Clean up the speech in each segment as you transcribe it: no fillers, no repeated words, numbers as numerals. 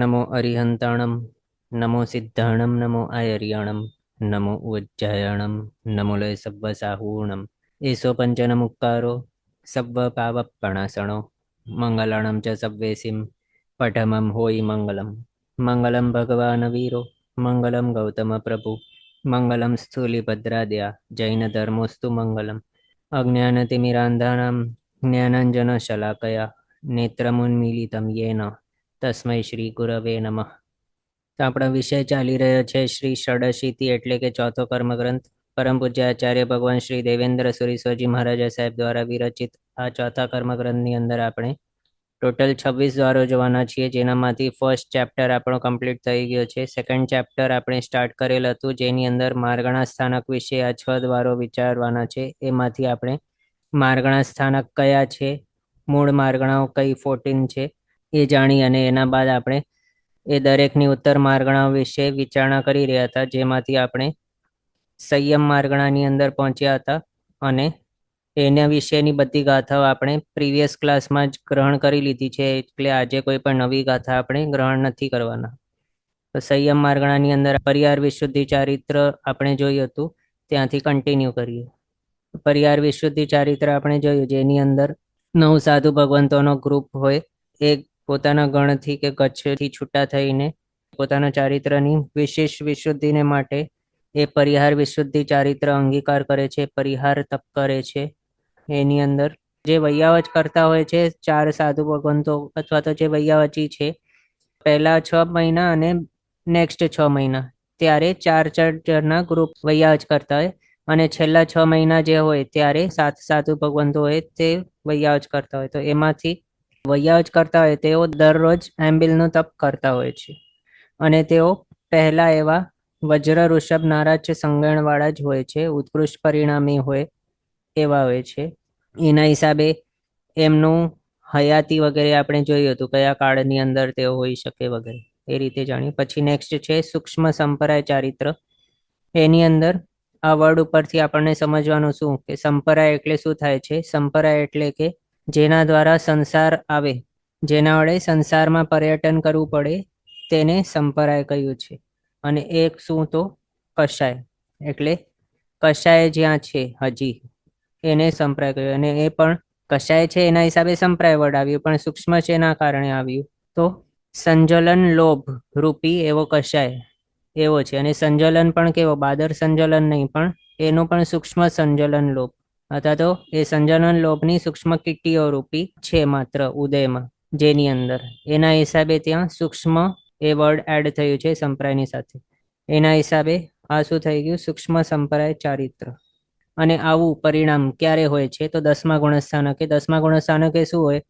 नमो अरिहंताणं नमो सिद्धाणं नमो आयर्याणं नमो उज्जयाणं नमो लय सव्वसाहूणं एषो पञ्चनमुक्कारो सव्वपावपणासणो मङ्गलाणं च सव्वेसिं पठमं होयि मङ्गलं मङ्गलं भगवान् वीरो मङ्गलं गौतमप्रभु मङ्गलं स्थूलिभद्राद्या जैनधर्मोऽस्तु मङ्गलम् अज्ञानतिमिरान्धानां ज्ञानाञ्जनशलाकया नेत्रमुन्मीलितं येन तस्मै श्री गुरवे नमः। તો આપણો વિષય ચાલી રહ્યો છે શ્રી ષડશીતિ એટલે કે ચોથો કર્મગ્રંથ પરમ પૂજ્ય આચાર્ય ભગવાન શ્રી દેવેન્દ્ર સુરીશ્વરજી મહારાજા સાહેબ દ્વારા વિરચિત આ ચોથા કર્મગ્રંથની અંદર આપણે ટોટલ 26 દ્વારો જોવાના છીએ, જેનામાંથી ફર્સ્ટ ચેપ્ટર આપણો કમ્પ્લીટ થઈ ગયો છે. સેકન્ડ ચેપ્ટર આપણે સ્ટાર્ટ કરેલ હતું, જેની અંદર માર્ગણા સ્થાનક વિશે આ 6 દ્વારો વિચારવાના છે. એમાંથી આપણે માર્ગણા સ્થાનક કયા છે, મૂળ માર્ગણાઓ કઈ 14 છે એ જાણી અને એના બાદ આપણે એ દરેકની ઉત્તર માર્ગણાઓ વિશે વિચારણા કરી રહ્યા હતા, જેમાંથી આપણે સંયમ માર્ગણાની અંદર પહોંચ્યા હતા અને એના વિશેની બધી ગાથાઓ આપણે પ્રીવિયસ ક્લાસમાં જ ગ્રહણ કરી લીધી છે, એટલે આજે કોઈ પણ નવી ગાથા આપણે ગ્રહણ નથી કરવાના. તો સંયમ માર્ગણાની અંદર પરિહાર વિશુદ્ધિ ચારિત્ર આપણે જોયું હતું, ત્યાંથી કન્ટિન્યુ કરીએ. પરિહાર વિશુદ્ધિ ચારિત્ર આપણે જોયું, જેની અંદર 9 સાધુ ભગવંતોનો ગ્રુપ હોય, એ પોતાના ગણથી કે ગચ્છથી છૂટા થઈને પોતાના ચારિત્રની વિશેષ વિશુદ્ધિને માટે એ પરિહાર વિશુદ્ધિ ચારિત્ર અંગીકાર કરે છે, પરિહાર તપ કરે છે. એની અંદર જે વૈયાવચ કરતા હોય છે 4 સાધુ ભગવંતો અથવા તો જે વૈયાવચી છે, પહેલા 6 મહિના અને નેક્સ્ટ 6 મહિના ત્યારે 4 જણના ગ્રુપ વૈયાવચ કરતા હોય, અને છેલ્લા 6 મહિના જે હોય ત્યારે 7 સાધુ ભગવંતો હોય તે વૈયાવચ કરતા હોય. તો એમાંથી વૈયાવચ કરતા હોય તેઓ દરરોજ એમ્બિલનું તપ કરતા હોય છે, અને તેઓ પહેલા એવા વજ્ર ઋષભ નારાજ સંગણવાળા જ હોય છે, ઉત્કૃષ્ટ પરિણામી હોય એવા હોય છે. એના હિસાબે એમનું હયાતી વગેરે આપણે જોયું હતું, કયા કાળની અંદર તેઓ હોઈ શકે વગેરે, એ રીતે જાણીએ. પછી નેક્સ્ટ છે સૂક્ષ્મ સંપરાય ચારિત્ર. એની અંદર આ વર્ડ ઉપરથી આપણને સમજવાનું શું કે સંપરાય એટલે શું થાય છે. સંપરાય એટલે કે જેના દ્વારા સંસાર આવે, જેના વડે સંસારમાં પર્યટન કરવું પડે, તેને સંપરાય કહ્યું છે. અને એક શું તો કષાય, એટલે કષાય જ્યાં છે હજી એને સંપ્રાય કહ્યું. અને એ પણ કષાય છે એના હિસાબે સંપ્રાય વર્ડ આવ્યું, પણ સૂક્ષ્મ છે એના કારણે આવ્યું. તો સંજલન લોભ રૂપી એવો કષાય એવો છે, અને સંજલન પણ કેવો, બાદર સંજલન નહીં, પણ એનું પણ સૂક્ષ્મ સંજલન લોભ, અથવા તો એ સંજલન લોભની સૂક્ષ્મ કીટીઓ રૂપી છે માત્ર ઉદયમાં, જેની અંદર એના હિસાબે ત્યાં સૂક્ષ્મ એ વર્ડ એડ થયું છે સંપ્રાયની સાથે. એના હિસાબે આ શું થઈ ગયું, સૂક્ષ્મ સંપ્રાય ચારિત્ર. અને આવું પરિણામ ક્યારે હોય છે તો 10મા ગુણસ્થાનકે. 10મા ગુણસ્થાનકે શું હોય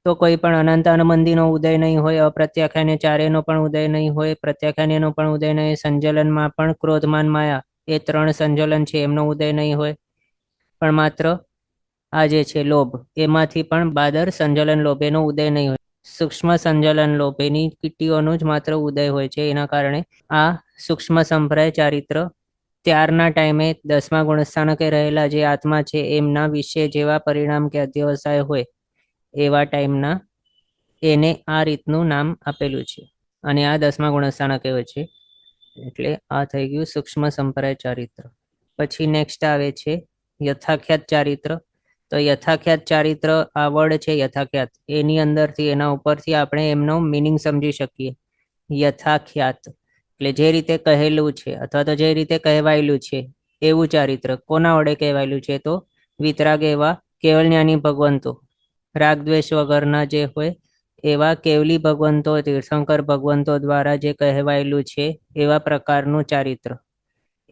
તો કોઈ પણ અનંત અનબંધીનો ઉદય નહીં હોય, અપ્રત્યાખ્યાને ચારેયનો પણ ઉદય નહીં હોય, પ્રત્યાખ્યાનનો પણ ઉદય નહીં, સંજલનમાં પણ ક્રોધમાન માયા એ 3 સંજલન છે એમનો ઉદય નહીં હોય, પણ માત્ર આ જે છે લોભ, એમાંથી પણ બાદર સંજલન લોભ એનો ઉદય નહીં હોય, સૂક્ષ્મ સંજલન લોભ એની કીટીઓનું જ માત્ર ઉદય હોય છે. એના કારણે આ સૂક્ષ્મ સંપ્રાય ચારિત્ર ત્યારના ટાઈમે 10મા ગુણસ્થાનકે રહેલા જે આત્મા છે એમના વિશે જેવા પરિણામ કે અધ્યવસાય હોય એવા ટાઈમના એને આ રીતનું નામ આપેલું છે, અને આ 10મા ગુણસ્થાનકે હોય છે. એટલે આ થઈ ગયું સૂક્ષ્મ સંપ્રાય ચારિત્ર. પછી નેક્સ્ટ આવે છે યથાખ્યાત ચારિત્ર. તો યથાખ્યાત ચારિત્ર આ વર્ડ છે યથાખ્યાત, એની અંદરથી એના ઉપરથી આપણે એમનો મિનિંગ સમજી શકીએ. યથાખ્યાત એટલે જે રીતે કહેલું છે અથવા તો જે રીતે કહેવાયેલું છે એવું ચારિત્ર. કોના વડે કહેવાયેલું છે તો વિતરાગ એવા કેવલ જ્ઞાની ભગવંતો, રાગદ્વેષ વગરના જે હોય એવા કેવલી ભગવંતો, તીર્થંકર ભગવંતો દ્વારા જે કહેવાયેલું છે એવા પ્રકારનું ચારિત્ર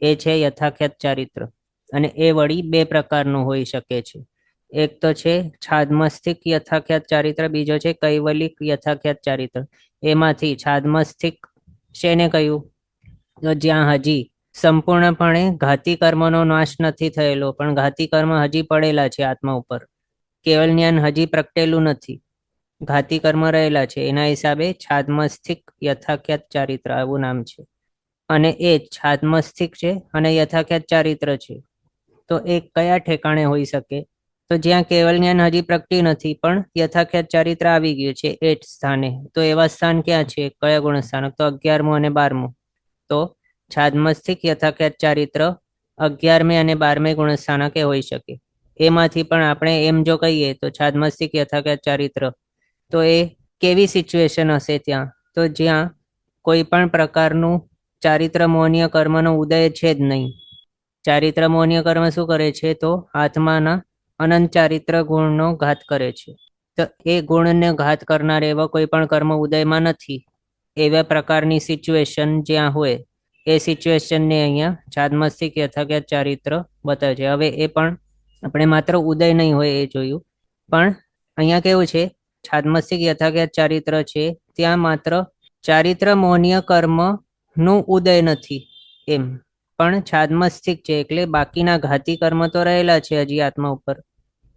એ છે યથાખ્યાત ચારિત્ર. અને એ વળી 2 પ્રકારનું હોઈ શકે છે. એક તો છે છાદમસ્થિક યથાખ્યાત ચારિત્ર, બીજો છે કૈવલિક યથાખ્યાત ચારિત્ર. એમાંથી છાદમસ્થિક શેને કહ્યું તો જ્યાં હજી સંપૂર્ણપણે ઘાતી કર્મનો નાશ નથી થયેલો, પણ ઘાતી કર્મ હજી પડેલા છે આત્મા ઉપર, કેવલ જ્ઞાન હજી પ્રગટેલું નથી, ઘાતી કર્મ રહેલા છે, એના હિસાબે છાદમસ્થિક યથાખ્યાત ચારિત્ર આવું નામ છે. અને એ છાદમસ્થિક છે અને યથાખ્યાત ચારિત્ર છે, તો એ કયા ઠેકાણે હોઈ શકે તો જ્યાં કેવલ જ્ઞાન હજી પ્રગટ્યું નથી પણ યથાખ્યાત ચારિત્ર આવી ગયું છે એ જ સ્થાને, તો એવા સ્થાન ક્યાં છે, કયા ગુણ સ્થાનક? તો 11મું અને 12મું. તો છાદ્મસ્થિક યથાખ્યાત ચારિત્ર 11મે અને 12મે ગુણ સ્થાનકે હોઈ શકે. એમાંથી પણ આપણે એમ જો કહીએ તો છાદ્મસ્થિક યથાખ્યાત ચારિત્ર, તો એ કેવી સિચ્યુએશન હશે ત્યાં? તો જ્યાં કોઈ પણ પ્રકારનું ચારિત્ર મોહનીય કર્મનો ઉદય છે જ નહીં. ચારિત્ર મોહનીય કર્મ શું કરે છે? તો આત્માના અનંત ચારિત્ર ગુણનો ઘાત કરે છે. તો એ ગુણને ઘાત કરનાર એવા કોઈ પણ કર્મ ઉદયમાં નથી. એવા પ્રકારની સિચ્યુએશન જ્યાં હોય એ સિચ્યુએશનને અહીંયા છાદ્મસ્થિક યથાખ્યાત ચારિત્ર બતાવે છે. હવે એ પણ આપણે માત્ર ઉદય નહીં હોય એ જોયું, પણ અહીંયા કેવું છે, છાદ્મસ્થિક યથાખ્યાત ચારિત્ર છે ત્યાં માત્ર ચારિત્ર મોહનીય કર્મનું ઉદય નથી એમ, પણ છાદ્મસ્થિક છે એટલે બાકીના ઘાતી કર્મ તો રહેલા છે હજી આત્મા ઉપર,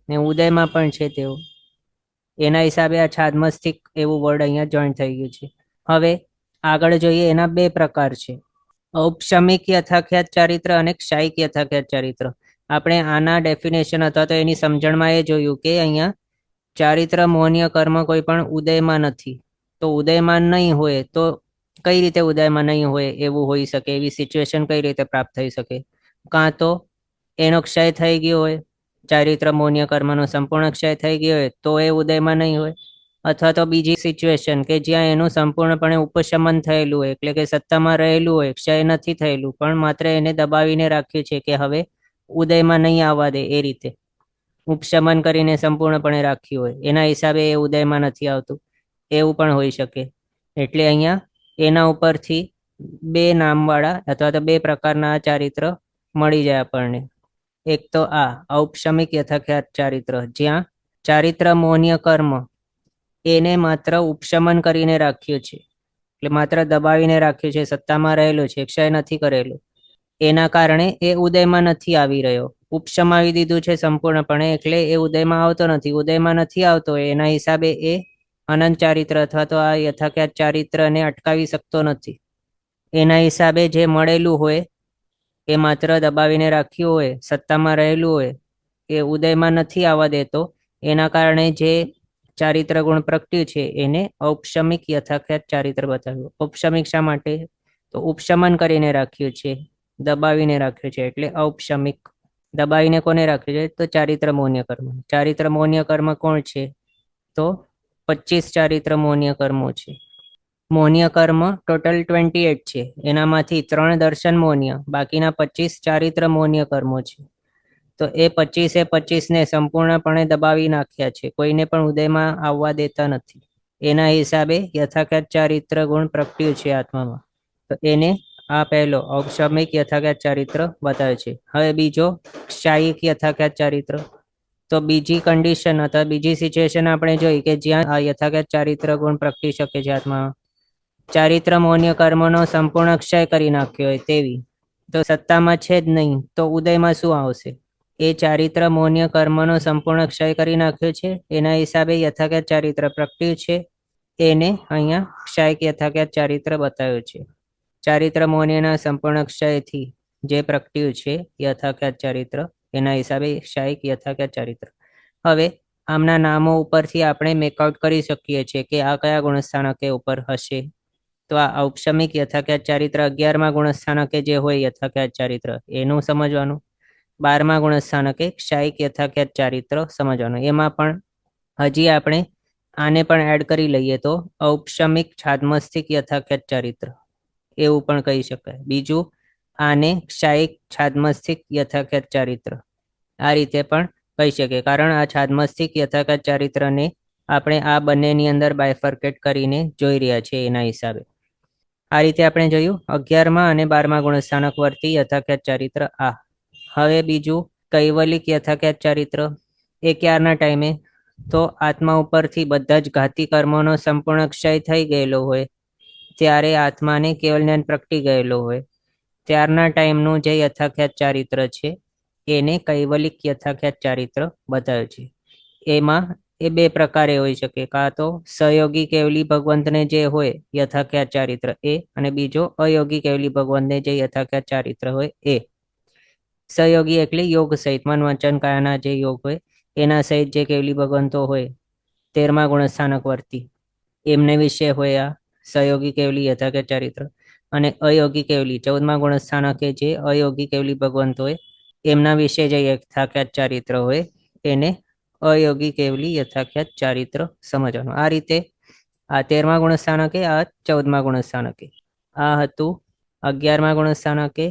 ને ઉદયમાં પણ છે તેઓ. એના હિસાબે આ છાદ્મસ્થિક એવું વર્ડ અહીંયા જોઈન્ટ થઈ ગયું છે. હવે આગળ જોઈએ, એના બે પ્રકાર છે, ઔપશમિક યથાખ્યાત ચારિત્ર અને ક્ષાયિક યથાખ્યાત ચારિત્ર. આપણે આના ડેફિનેશન અથવા તો એની સમજણમાં એ જોયું કે અહીંયા ચારિત્ર મોહનીય કર્મ કોઈ પણ ઉદયમાં નથી. તો ઉદયમાં નહીં હોય તો કઈ રીતે ઉદયમાં નહીં હોય એવું હોઈ શકે, એવી સિચ્યુએશન કઈ રીતે પ્રાપ્ત થઈ શકે? કાં તો એનો ક્ષય થઈ ગયો હોય, ચારિત્ર મોહનીય કર્મનો સંપૂર્ણ ક્ષય થઈ ગયો હોય તો એ ઉદયમાં નહીં હોય, અથવા તો બીજી સિચ્યુએશન કે જ્યાં એનું સંપૂર્ણપણે ઉપશમન થયેલું હોય, એટલે કે સત્તામાં રહેલું હોય, ક્ષય નથી થયેલું પણ માત્ર એને દબાવીને રાખ્યું છે કે હવે ઉદયમાં નહીં આવવા દે, એ રીતે ઉપશમન કરીને સંપૂર્ણપણે રાખ્યું હોય, એના હિસાબે એ ઉદયમાં નથી આવતું, એવું પણ હોઈ શકે. એટલે અહીંયા એના ઉપરથી બે નામવાળા અથવા તો બે પ્રકારના ચારિત્ર મળી જાય આપણને. એક તો આ ઔપશમિક યથાખ્યાત ચારિત્ર, જ્યાં ચારિત્ર મોહનીય કર્મ એને માત્ર ઉપશમન કરીને રાખ્યું છે, એટલે માત્ર દબાવીને રાખ્યું છે, સત્તામાં રહેલું છે, ક્ષય નથી કરેલું, એના કારણે એ ઉદયમાં નથી આવી રહ્યો. ઉપશમાવી દીધું છે સંપૂર્ણપણે, એટલે એ ઉદયમાં આવતો નથી. ઉદયમાં નથી આવતો એના હિસાબે એ અનંત ચારિત્ર અથવા તો આ યથાખ્યાત ચારિત્રને અટકાવી શકતો નથી. એના હિસાબે જે મળેલું હોય એ માત્ર દબાવીને રાખ્યું હોય, સત્તામાં રહેલું હોય, એ ઉદયમાં નથી આવવા દેતો. એના કારણે જે ચારિત્ર ગુણ પ્રગટ્યું છે એને ઔપશમિક યથાખ્યાત ચારિત્ર બતાવ્યું. ઔપશમિક શા માટે? તો ઉપશમન કરીને રાખ્યું છે, દબાવીને રાખ્યું છે, એટલે ઔપશમિક. દબાવીને કોને રાખ્યું છે? તો ચારિત્ર મોહનીય કર્મ. ચારિત્ર મોહનીય કર્મ કોણ છે? તો 25 ચારિત્ર મોહનીય કર્મો છે. મોહનીય કર્મ ટોટલ 28 છે, એનામાંથી 3 દર્શન મોહનીય, બાકીના 25 ચારિત્ર મોહનીય કર્મો છે. તો એ 25ને સંપૂર્ણપણે દબાવી નાખ્યા છે, કોઈને પણ ઉદયમાં આવવા દેતા નથી. એના હિસાબે યથાખ્યાત ચારિત્ર ગુણ પ્રગટ્યું છે આત્મામાં. તો એને આ પહેલો ઔપશમિક યથાખ્યાત ચારિત્ર બતાવે છે. હવે બીજો ક્ષાયિક યથાખ્યાત ચારિત્ર. તો બીજી કન્ડિશન અથવા બીજી સિચ્યુએશન આપણે જોઈ કે જ્યાં આ યથાખ્યાત ચારિત્ર ગુણ પ્રગટી શકે છે આત્મામાં. ચારિત્ર મોહનીય કર્મનો સંપૂર્ણ ક્ષય કરી નાખ્યો હોય તેવી, તો સત્તામાં છે જ નહીં તો ઉદયમાં શું આવશે? એ ચારિત્ર મોહનીય કર્મનો સંપૂર્ણ ક્ષય કરી નાખ્યો છે, એના હિસાબે યથાખ્યાત ચારિત્ર પ્રગટ્યું છે, એને અહીંયા ક્ષાયિક યથાખ્યાત ચારિત્ર બતાવ્યું છે. ચારિત્ર મોહનીયના સંપૂર્ણ ક્ષયથી જે પ્રગટ્યું છે યથાખ્યાત ચારિત્ર, એના હિસાબે ક્ષાયિક યથાખ્યાત ચારિત્ર. હવે આમના નામો ઉપરથી આપણે મેકઆઉટ કરી શકીએ છીએ કે આ કયા ગુણસ્થાનકે ઉપર હશે. તો આ ઔપશમિક યથાખ્યાત ચારિત્ર 11મા ગુણસ્થાનકે જે હોય યથાખ્યાત ચારિત્ર એનું સમજવાનું, 12મા ગુણસ્થાનકે ક્ષાયિક યથાખ્યાત ચારિત્ર સમજવાનું. એમાં પણ હજી આપણે આને પણ એડ કરી લઈએ તો ઔપશમિક છાદ્મસ્થિક યથાખ્યાત ચારિત્ર એવું પણ કહી શકાય. બીજું આને ક્ષાયિક છાદ્મસ્થિક યથાખ્યાત ચારિત્ર આ રીતે પણ કહી શકીએ, કારણ આ છાદ્મસ્થિક યથાખ્યાત ચારિત્રને આપણે આ બંનેની અંદર બાયફર્કેટ કરીને જોઈ રહ્યા છીએ એના હિસાબે. આ રીતે આપણે જોયું 11મા અને 12મા ગુણસ્થાનક વર્તી યથાખ્યાત ચારિત્ર આ. હવે બીજું કૈવલિક યથાખ્યાત ચારિત્ર. એ ક્યારના ટાઈમે? તો આત્મા ઉપરથી બધા જ ઘાતી કર્મોનો સંપૂર્ણ ક્ષય થઈ ગયેલો હોય, ત્યારે આત્માને કેવલ જ્ઞાન પ્રગટી ગયેલો હોય, ત્યારના ટાઈમનું જે યથાખ્યાત ચારિત્ર છે એને કૈવલિક યથાખ્યાત ચારિત્ર બતાવે છે. એમાં એ બે પ્રકારે હોઈ શકે, કાં તો સહયોગી કેવલી ભગવંતને જે હોય યથાખ્યાત ચારિત્ર એ, અને બીજો અયોગી કેવલી ભગવંતને જે યથાખ્યાત ચારિત્ર હોય એ. સહયોગી એટલે યોગ સહિત મન વચન કાયાના જે યોગ હોય એના સહિત જે કેવલી ભગવંતો હોય 13મા ગુણસ્થાનક વર્તી એમને વિશે હોય આ સહયોગી કેવલી યથાખ્યાત ચારિત્ર, અને અયોગી કેવલી 14મા ગુણસ્થાનકે જે અયોગી કેવલી ભગવંતો હોય એમના વિશે જે યથાખ્યાત ચારિત્ર હોય એને અયોગી કેવલી યથાખ્યાત ચારિત્ર સમજવાનું. આ રીતે આ 13મા ગુણસ્થાનકે, આ 14મા ગુણસ્થાનકે, આ હતું 11મા ગુણસ્થાનકે,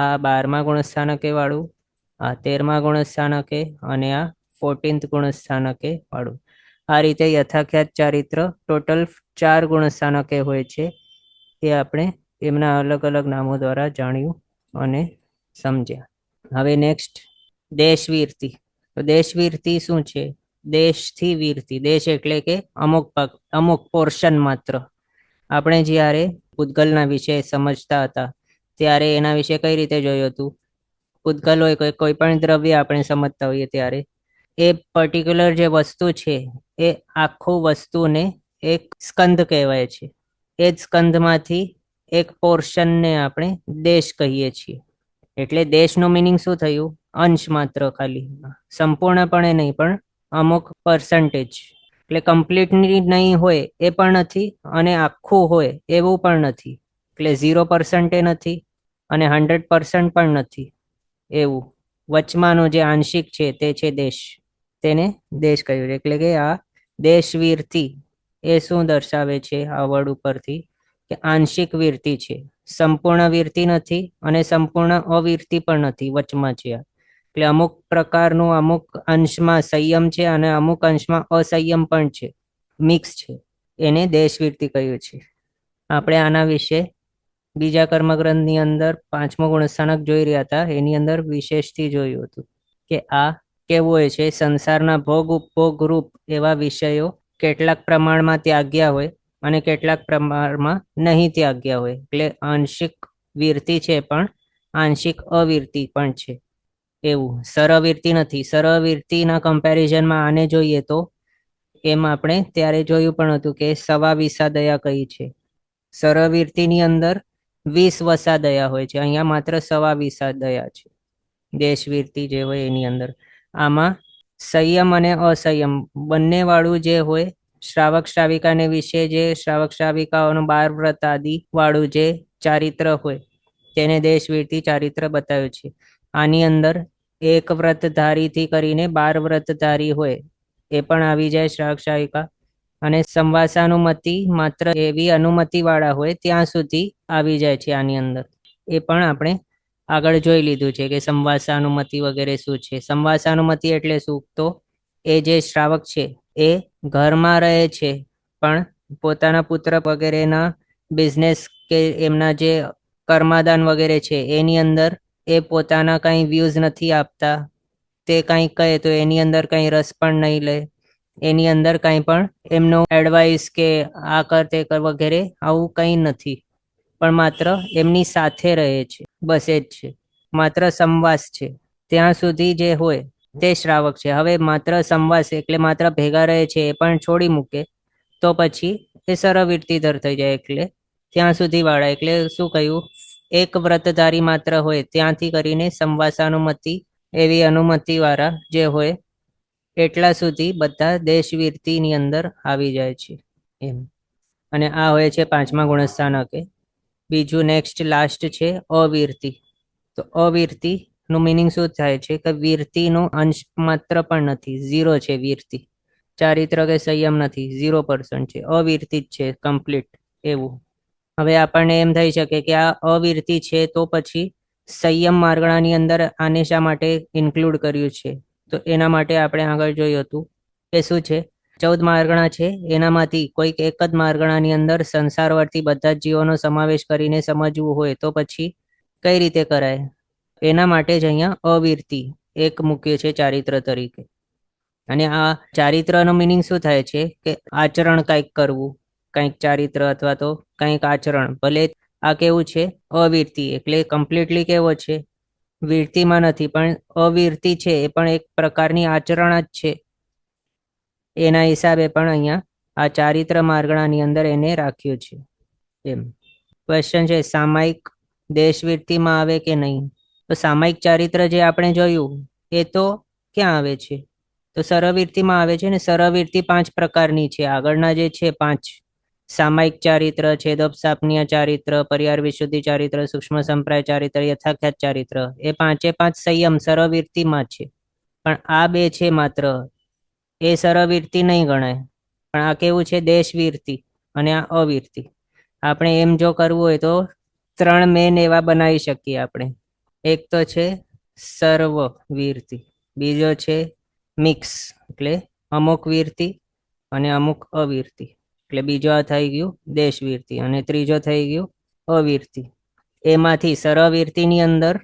આ 12મા ગુણસ્થાનકે વાળું, આ 13મા ગુણસ્થાનકે અને આ 14th ગુણસ્થાનકે વાળું. આ રીતે યથાખ્યાત ચારિત્ર ટોટલ 4 ગુણસ્થાનકે હોય છે. એ આપણે એમના અલગ અલગ નામો દ્વારા જાણ્યું અને સમજ્યા. હવે નેક્સ્ટ દેશવીરતી. તો દેશવીરતી શું છે? દેશથી વીરતી. દેશ એટલે કે અમુક ભાગ, અમુક પોર્શન માત્ર. આપણે જ્યારે પૂતગલના વિશે સમજતા હતા ત્યારે એના વિશે કઈ રીતે જોયું હતું? પૂતગલ હોય કોઈ પણ દ્રવ્ય આપણે સમજતા હોઈએ ત્યારે એ પર્ટિક્યુલર જે વસ્તુ છે એ આખું વસ્તુને એક સ્કંદ કહેવાય છે. એ જ સ્કંદમાંથી એક પોર્શનને આપણે દેશ કહીએ છીએ. એટલે દેશનું મિનિંગ શું થયું? અંશ માત્ર, ખાલી, સંપૂર્ણપણે નહીં પણ અમુક પર્સન્ટેજ. એટલે કમ્પ્લીટલી નહીં હોય એ પણ નથી અને આખું હોય એવું પણ નથી. એટલે 0% નથી અને 100% પણ નથી. એવું વચમાનું જે આંશિક છે તે છે દેશ. તેને દેશ કહ્યું. એટલે કે આ દેશવીરતી એ શું દર્શાવે છે આ વર્ડ ઉપરથી? કે આંશિક વીરતી છે, સંપૂર્ણ વીરતી નથી અને સંપૂર્ણ અવીરતી પણ નથી, વચમાં છે. એટલે અમુક પ્રકારનું અમુક અંશમાં સંયમ છે અને અમુક અંશમાં અસંયમ પણ છે, મિક્સ છે. એને દેશવીરતી કહ્યું છે. આપણે આના વિશે બીજા કર્મગ્રંથની અંદર 5મો ગુણસ્થાનક જોઈ રહ્યા હતા, એની અંદર વિશેષથી જોયું હતું કે આ કેવું હોય છે. સંસારના ભોગ ઉપભોગ રૂપ એવા વિષયો કેટલાક પ્રમાણમાં ત્યાગ્યા હોય અને કેટલાક પ્રમાણમાં નહીં ત્યાગ્યા હોય. એટલે આંશિક વીરતી છે પણ આંશિક અવીરતી પણ છે. એવું સરવીરતી નથી. સરવીરતીના કમ્પેરિઝનમાં આને જોઈએ તો એમ આપણે ત્યારે જોયું પણ હતું કે સવા વિસા દયા કઈ છે. સરવીરતીની અંદર 20 વસા દયા હોય છે, અહીંયા માત્ર સવા વિસા દયા છે. દેશવીરતી જે હોય એની અંદર આમાં સંયમ અને અસંયમ બંને વાળું જે હોય, શ્રાવક શ્રાવિકાને વિશે જે શ્રાવક શ્રાવિકાઓનું 12 વ્રત આદિ વાળું જે ચારિત્ર હોય તેને દેશવીરતી ચારિત્ર બતાવ્યું છે. આની અંદર એક વ્રતધારીથી કરીને 12 વ્રતધારી હોય એ પણ આવી જાય શ્રાવક શ્રાવિકા, અને સંવાસાનુમતિ માત્ર એવી અનુમતિ વાળા હોય ત્યાં સુધી આવી જાય છે આની અંદર. એ પણ આપણે આગળ જોઈ લીધું છે કે સંવાસાનુમતિ વગેરે શું છે. સંવાસાનુમતિ એટલે શું? તો એ જે શ્રાવક છે એ ઘરમાં રહે છે પણ પોતાના પુત્ર વગેરેના બિઝનેસ કે એમના જે કર્માદાન વગેરે છે એની અંદર એ પોતાના કંઈ વ્યૂઝ નથી આપતા. તે કંઈ કહે તો એની અંદર કંઈ રસ પણ નહીં લે. એની અંદર કંઈ પણ એમનો એડવાઇસ કે આ કર તે કર વગેરે આવું કંઈ નથી, પણ માત્ર એમની સાથે રહે છે, બસ એ જ છે. માત્ર સંવાસ છે ત્યાં સુધી જે હોય તે શ્રાવક છે. હવે માત્ર સંવાસ એટલે માત્ર ભેગા રહે છે એ પણ છોડી મૂકે તો પછી એ સરવીરતીધર થઈ જાય. એટલે ત્યાં સુધી વાળા, એટલે શું કહ્યું? એક વ્રતધારી માત્ર હોય ત્યાંથી કરીને સંવાસાનુમતિ એવી અનુમતિ વાળા જે હોય એટલા સુધી બધા દેશવીરતીની અંદર આવી જાય છે એમ. અને આ હોય છે 5મા ગુણસ્થાનકે. બીજું નેક્સ્ટ લાસ્ટ છે અવીરતી. તો અવીરતી નું મિનિંગ શું થાય છે? કે વીરતીનો અંશ માત્ર પણ નથી, 0 છે વીરતી. ચારિત્ર કે સંયમ નથી, 0% છે, અવીરતી જ છે કમ્પ્લીટ એવું. હવે આપણને એમ થઈ શકે કે આ અવીરતી છે તો પછી સંયમ માર્ગણાની અંદર આને શા માટે ઇન્ક્લુડ કર્યું છે? તો એના માટે આપણે આગળ જોયું હતું કે શું છે, 14 માર્ગણા છે એનામાંથી કોઈક એક જ માર્ગણાની અંદર સંસારવર્તી બધા જ જીવોનો સમાવેશ કરીને સમજવું હોય તો પછી કઈ રીતે કરાય? એના માટે જ અહીંયા અવીરતી એક મૂક્યું છે ચારિત્ર તરીકે. અને આ ચારિત્રનો મિનિંગ શું થાય છે? કે આચરણ કંઈક કરવું, કંઈક ચારિત્ર અથવા તો કંઈક આચરણ. ભલે આ કેવું છે? અવીરતી, એટલે કમ્પ્લીટલી કેવો છે? વીરતીમાં નથી પણ અવીરતી છે, એ પણ એક પ્રકારની આચરણ જ છે. એના હિસાબે પણ અહીંયા આ ચારિત્ર માર્ગણાની અંદર એને રાખ્યું છે એમ. ક્વેશ્ચન છે, સામાયિક દેશવીરતીમાં આવે કે નહીં? તો સામાયિક ચારિત્ર જે આપણે જોયું એ તો ક્યાં આવે છે? તો સરવીરતીમાં આવે છે ને સરવીરતી 5 પ્રકારની છે. આગળના જે છે 5 સામાયિક ચારિત્ર, છેદોપસાપનીય ચારિત્ર, પરિહાર વિશુદ્ધિ ચારિત્ર, સૂક્ષ્મ સંપ્રાય ચારિત્ર, યથાખ્યાત ચારિત્ર, એ 5 સંયમ સરવીરતીમાં છે. પણ આ 2 છે માત્ર એ સરવીરતી નહીં ગણાય. પણ આ કેવું છે? દેશવીરતી અને આ અવીરતી. આપણે એમ જો કરવું હોય તો 3 મેન એવા બનાવી શકીએ આપણે. એક તો છે સર્વવીરતી, બીજો છે મિક્સ એટલે અમુક વીરતી અને અમુક અવીરતી, એટલે બીજો આ થઈ ગયું દેશવીરતી, અને ત્રીજો થઈ ગયું અવીરતી. એમાંથી સરવીરતીની અંદર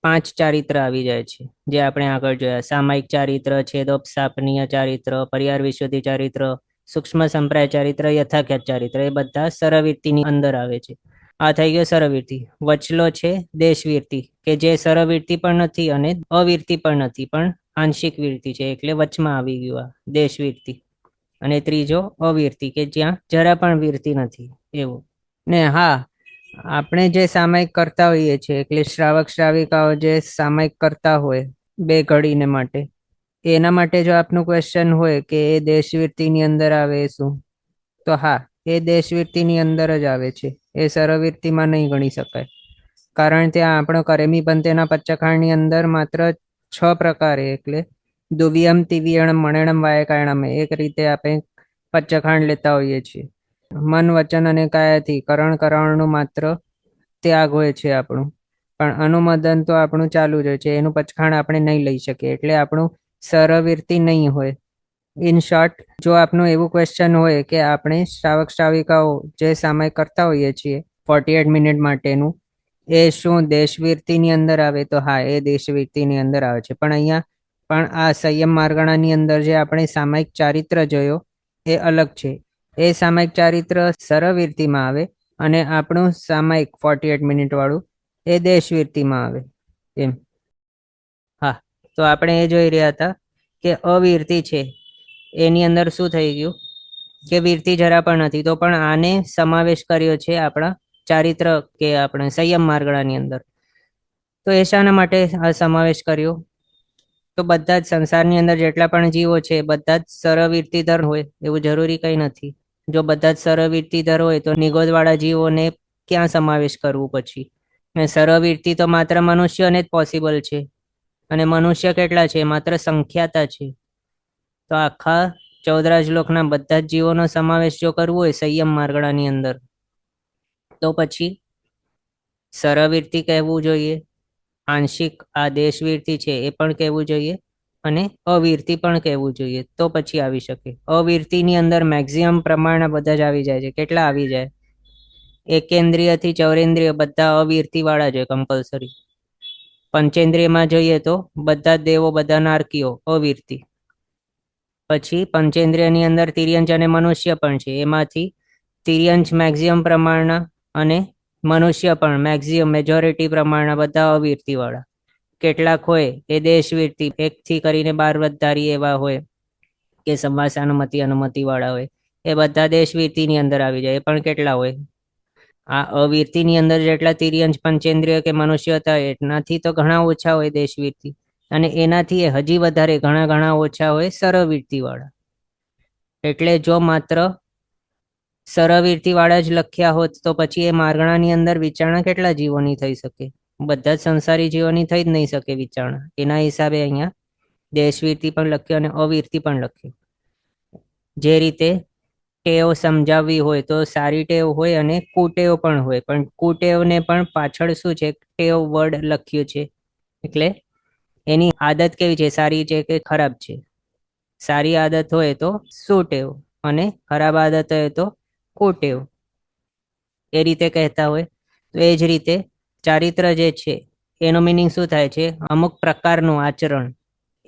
5 ચારિત્ર આવી જાય છે, જે આપણે આગળ જોયા: સામાયિક ચારિત્ર, છેદોપસાપનીય ચારિત્ર, પરિહાર વિશુદ્ધિ ચારિત્ર, સૂક્ષ્મ સંપ્રાય ચારિત્ર, યથાખ્યાત ચારિત્ર. એ બધા સરવીરતીની અંદર આવે છે. આ થઈ ગયો સરવીરતી. વચલો છે દેશવીરતી, કે જે સરવીરતી પણ નથી અને અવીરતી પણ નથી, પણ આંશિક વીરતી છે, એટલે વચમાં આવી ગયું આ દેશવીરતી. અને ત્રીજો અવીરતી, કે જ્યાં જરા પણ વીરતી નથી એવું. ને હા, આપણે જે સામાયિક કરતા હોઈએ છીએ, એટલે શ્રાવક શ્રાવિકાઓ જે સામાયિક કરતા હોય 2 ઘડીને માટે, એના માટે જો આપનું ક્વેશ્ચન હોય કે એ દેશવીરતીની અંદર આવે શું, તો હા, એ દેશવીરતીની અંદર જ આવે છે. એ સરવીરતીમાં નહીં ગણી શકાય. કારણ ત્યાં આપણો કરેમી પંથેના પચ્ચખાણની અંદર માત્ર 6 પ્રકારે, એટલે દુવ્યમ, તિવ્યણમ, મણેણમ, વાયકાયણમ, એક રીતે આપણે પચ્ચખાંડ લેતા હોઈએ છીએ. મન, વચન અને કાયાથી કરણનું માત્ર ત્યાગ હોય છે આપણું, પણ અનુમોદન તો આપણું ચાલુ જ હોય છે. એનું પચખાણ આપણે નહીં લઈ શકીએ, એટલે આપણું સરવીરતી નહીં હોય. ઇન શોર્ટ, જો આપનું એવું ક્વેશ્ચન હોય કે આપણે શ્રાવક શ્રાવિકાઓ જે સામાયિક કરતા હોઈએ છીએ 48 મિનિટ માટેનું, એ શું દેશવીરતીની અંદર આવે, તો હા, એ દેશવીરતીની અંદર આવે છે. પણ અહીંયા પણ આ સંયમ માર્ગણાની અંદર જે આપણે સામાયિક ચારિત્ર જોયો એ અલગ છે. એ સામાયિક ચારિત્ર સરવીરતીમાં આવે અને આપણું સામાયિક 48 મિનિટ વાળું એ દેશવીરતીમાં આવે એમ. હા, તો આપણે એ જોઈ રહ્યા હતા કે અવીરતી છે એની અંદર શું થઈ ગયું કે વીરતી જરા પણ નથી, તો પણ આને સમાવેશ કર્યો છે આપણા ચારિત્ર કે આપણે સંયમ માર્ગણાની અંદર. તો એ શાના માટે આ સમાવેશ કર્યો? તો બધા જ સંસારની અંદર જેટલા પણ જીવો છે બધા જ સરવીરતીધર હોય એવું જરૂરી કંઈ નથી. જો બધા જ સરવીરતીધર હોય તો નિગોદવાળા જીવોને ક્યાં સમાવેશ કરવું પછી? સરવીરતી તો માત્ર મનુષ્યને જ પોસિબલ છે, અને મનુષ્ય કેટલા છે? માત્ર સંખ્યાતા છે. તો આખા 14 શ્લોકના બધા જ જીવોનો સમાવેશ જો કરવો હોય સંયમ માર્ગણાની અંદર, તો પછી સરવીરતી કહેવું જોઈએ, આંશિક આ દેશવીરતી છે એ પણ કહેવું જોઈએ, અને અવીરતી પણ કહેવું જોઈએ, તો પછી આવી શકે. અવીરતીની અંદર મેક્સિમમ પ્રમાણના બધા જ આવી જાય છે. કેટલા આવી જાય? એકેન્દ્રિયથી ચૌરેન્દ્રિય બધા અવીરતી વાળા છે કમ્પલસરી. પંચેન્દ્રિયમાં જોઈએ તો બધા દેવો, બધા નારકીઓ અવીરતી. પછી પંચેન્દ્રિયની અંદર તિર્યંચ અને મનુષ્ય પણ છે. એમાંથી તિર્યંચ મેક્સિમમ પ્રમાણના અને મનુષ્ય પણ મેક્સિમમ મેજોરિટી પ્રમાણના બધા અવીરતી વાળા. કેટલાક હોય એ દેશવીરતી 1 થી કરીને 12 વધધારી એવા હોય કે સંવાસાનુમતિ અનુમતિ વાળા હોય, એ બધા દેશવીરતીની અંદર આવી જાય. એ પણ કેટલા હોય? આ અવીરતીની અંદર જેટલા તિર્યંચ પંચેન્દ્રિય કે મનુષ્ય હતા એનાથી તો ઘણા ઓછા હોય દેશવીરતી, અને એનાથી હજી વધારે ઘણા ઘણા ઓછા હોય સરવીરતી વાળા. એટલે જો માત્ર સરવીરતી વાળા જ લખ્યા હોત તો પછી એ માર્ગણાની અંદર વિચારણા કેટલા જીવોની થઈ શકે? બધા જ સંસારી જીવોની થઈ જ નહીં શકે વિચારણા. એના હિસાબે અહીંયા દેશવીરતી પણ લખ્યું અને અવીરતી પણ લખ્યું. જે રીતે ટેવ સમજાવવી હોય તો સારી ટેવ હોય અને કુટેવ પણ હોય, પણ કુટેવને પણ પાછળ શું છે? ટેવ વર્ડ લખ્યું છે, એટલે એની આદત કેવી છે? સારી છે કે ખરાબ છે? સારી આદત હોય તો સુટેવ અને ખરાબ આદત હોય તો કુટેવ, એ રીતે કહેતા હોય. તો એ જ રીતે ચારિત્ર જે છે એનો મિનિંગ શું થાય છે? અમુક પ્રકારનું આચરણ.